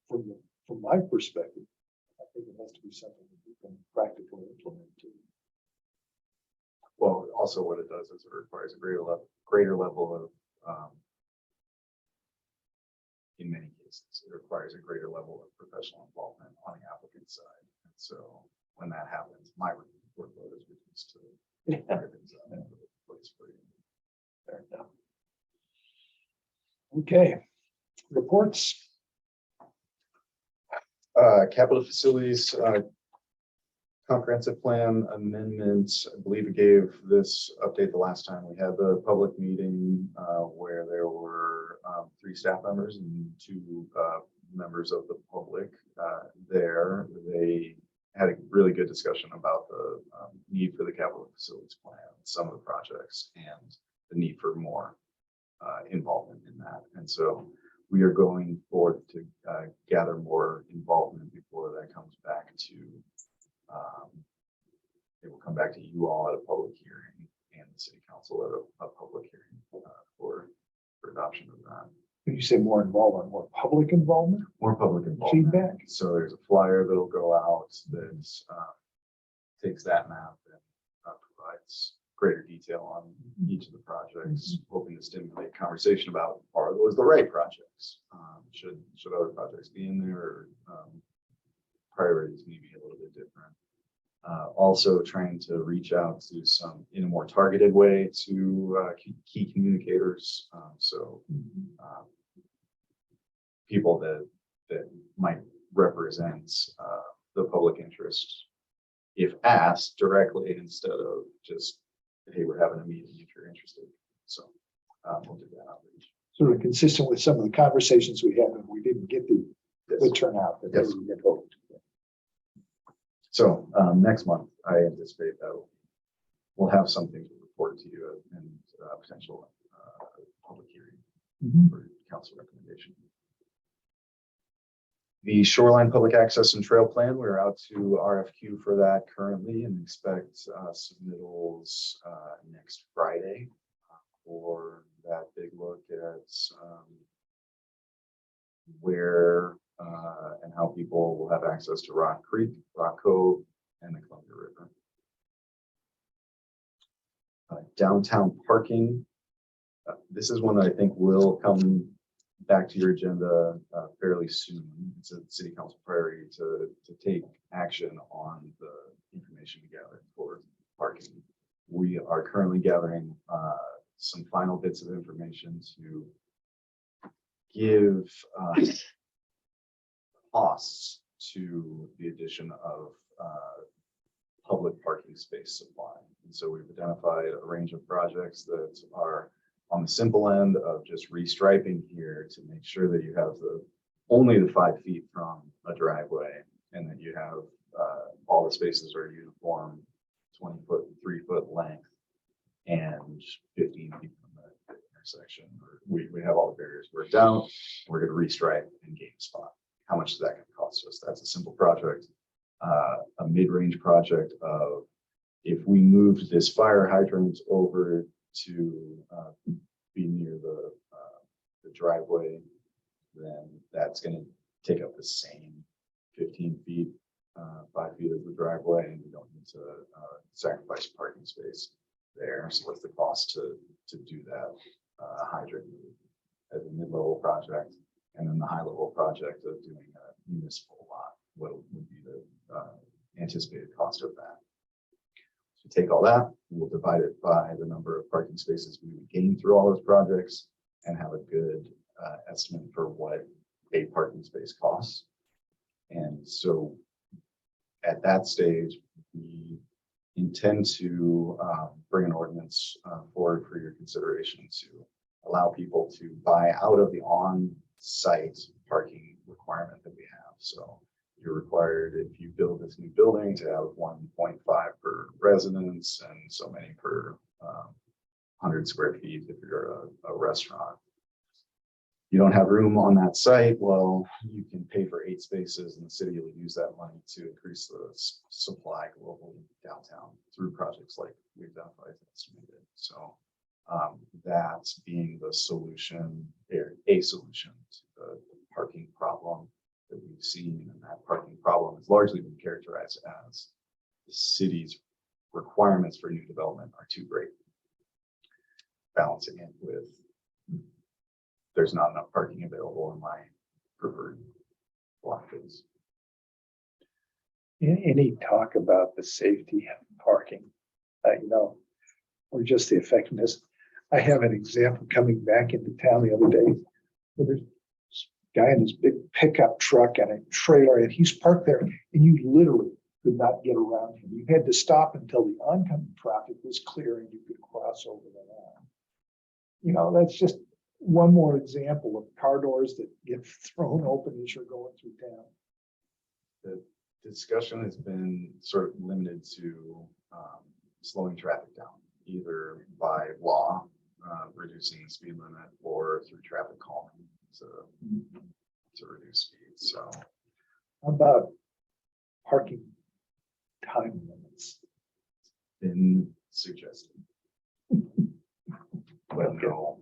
from my perspective. I think it has to be something that we can practically implement too. Well, also what it does is it requires a greater level of, in many cases, it requires a greater level of professional involvement on the applicant side. And so when that happens, my workload is reduced to everything's on the place for you. Fair enough. Okay, reports. Capital facilities, comprehensive plan amendments. I believe it gave this update the last time we had the public meeting, where there were 3 staff members and 2 members of the public there. They had a really good discussion about the need for the capital facilities plan, some of the projects, and the need for more involvement in that. And so we are going forth to gather more involvement before that comes back to, it will come back to you all at a public hearing and the city council at a public hearing for adoption of that. When you say more involvement, more public involvement, More public involvement. feedback. So there's a flyer that'll go out that takes that map and provides greater detail on each of the projects, hoping to stimulate conversation about, are those the right projects? Should other projects be in there? Or, priorities may be a little bit different. Also trying to reach out to some in a more targeted way to key communicators. People that might represent the public interest if asked directly instead of just, hey, we're having a meeting if you're interested. So we'll do that outreach. Sort of consistent with some of the conversations we had when we didn't get the turnout that Yes. we had hoped. So next month, I anticipate that we'll have something to report to you and potential public hearing for council recommendation. The Shoreline Public Access and Trail Plan, we're out to RFQ for that currently and expect submittals next Friday for that big look at where and how people will have access to Rock Creek, Rock Cove, and the Columbia River. Downtown parking. This is one that I think will come back to your agenda fairly soon. It's a city council priority to take action on the information we gathered for parking. We are currently gathering some final bits of information to give costs to the addition of public parking space supply. And so we've identified a range of projects that are on the simple end of just restriping here to make sure that you have only the 5 feet from a driveway and that you have all the spaces are uniform, 20-foot, 3-foot length and 15 feet from the intersection. We have all the barriers worked out. We're going to restripe and gain a spot. How much is that going to cost us? That's a simple project, a mid-range project of if we moved this fire hydrant over to be near the driveway, then that's going to take up the same 15 feet, 5 feet of the driveway, and we don't need to sacrifice parking space there. So what's the cost to do that hydrant move as a mid-level project? And then the high-level project of doing a municipal lot, what would be the anticipated cost of that? So take all that, we'll divide it by the number of parking spaces we would gain through all those projects and have a good estimate for what a parking space costs. And so at that stage, we intend to bring an ordinance forward for your consideration to allow people to buy out of the on-site parking requirement that we have. So you're required, if you build this new building, to have 1.5 per residence and so many per 100 square feet if you're a restaurant. you don't have room on that site, well, you can pay for 8 spaces and the city will use that money to increase the supply globally downtown through projects like we've done, I've estimated. So that's being the solution, or a solution to the parking problem that we've seen. And that parking problem has largely been characterized as the city's requirements for new development are too great. Balancing it with there's not enough parking available in my preferred blockades. Any talk about the safety of parking, or just the effectiveness? I have an example coming back into town the other day, where there's this guy in his big pickup truck and a trailer, and he's parked there, and you literally could not get around him. You had to stop until the oncoming traffic was clear and you could cross over the line. That's just one more example of car doors that get thrown open as you're going through town. The discussion has been sort of limited to slowing traffic down, either by law, reducing the speed limit, or through traffic calming to reduce speed. So How about parking time limits? been suggested. But no,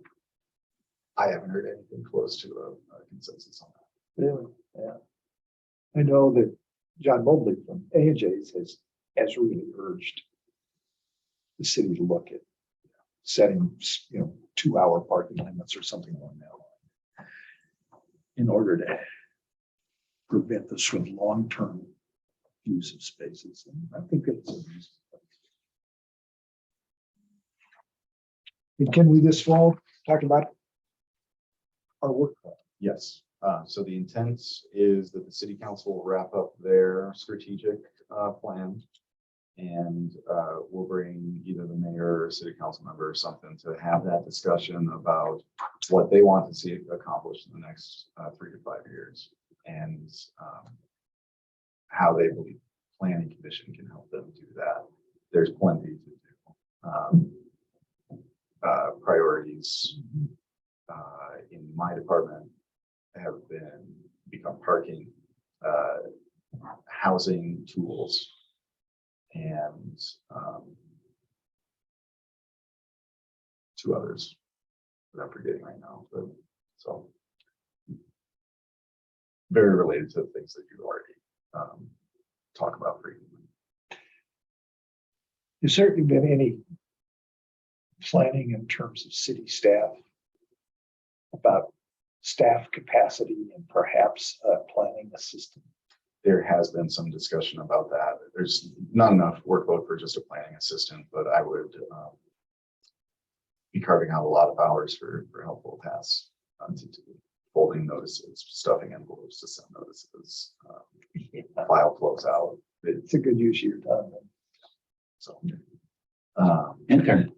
I haven't heard anything close to a consensus on that. Really? Yeah. I know that John Mobley from A&J's has really urged the city to look at setting, 2-hour parking limits or something along that line in order to prevent the sort of long-term use of spaces. And I think it's a reason. And can we this fall talk about our work plan? Yes. So the intent is that the city council will wrap up their strategic plan, and we'll bring either the mayor or city council member or something to have that discussion about what they want to see accomplished in the next 3 to 5 years, and how they believe planning commission can help them do that. There's plenty to do. Priorities in my department have become parking, housing tools, and 2 others that I'm forgetting right now. But so very related to the things that you already talk about frequently. There's certainly been any planning in terms of city staff about staff capacity and perhaps a planning assistant? There has been some discussion about that. There's not enough workload for just a planning assistant, but I would be carving out a lot of hours for helpful tasks, to folding notices, stuffing envelopes to send notices, file flows out. It's a good use of your time. So, Intern.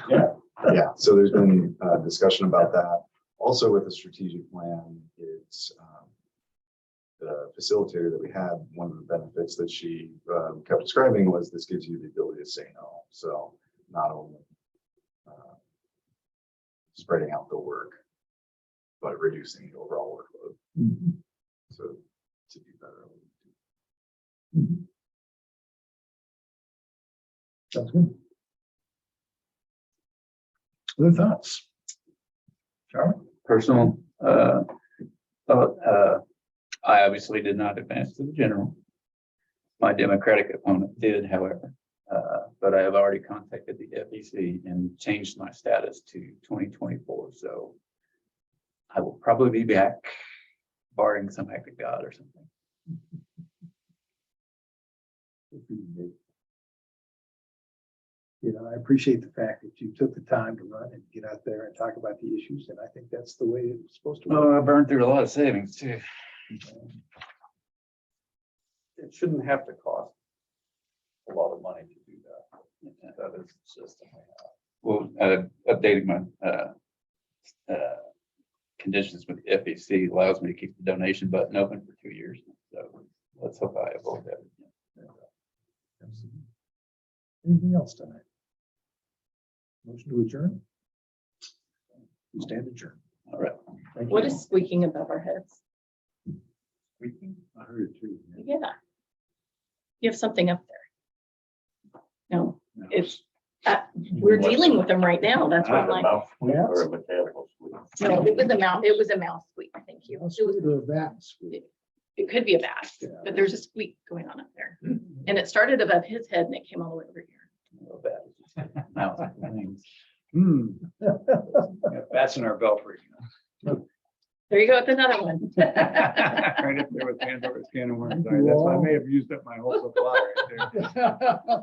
yeah, so there's been discussion about that. Also with the strategic plan, it's the facilitator that we had, one of the benefits that she kept describing was this gives you the ability to say no. So not only spreading out the work, but reducing the overall workload. So to do better. Sounds good. Other thoughts? Charlie? Personal, I obviously did not advance to the general. My Democratic opponent did, however, but I have already contacted the FEC and changed my status to 2024. So I will probably be back, barring some act of God or something. I appreciate the fact that you took the time to run and get out there and talk about the issues, and I think that's the way it's supposed to work. Oh, I burned through a lot of savings too. It shouldn't have to cost a lot of money to do that. That is the system we have. Well, updating my conditions with the FEC allows me to keep the donation button open for 2 years. So let's hope I avoid that. Anything else tonight? Motion to adjourn? We stand adjourned. All right. Thank What is squeaking above our heads? I heard it too. Yeah. You have something up there. No, No. it's, we're dealing with them right now. That's what Not I'm a like. mouse squeak or a mechanical squeak? No, it was a mouse squeak. Thank you. Mouse It was, squeak or a bat squeak? it could be a bat, but there's a squeak going on up there. And it started above his head and it came all the way over here. Mouse wings. Hmm. Yeah, Bats in our belfry. There you go with another one. Right up there with Pandora's can of worms. Sorry, that's why I may have used up my whole supply right there.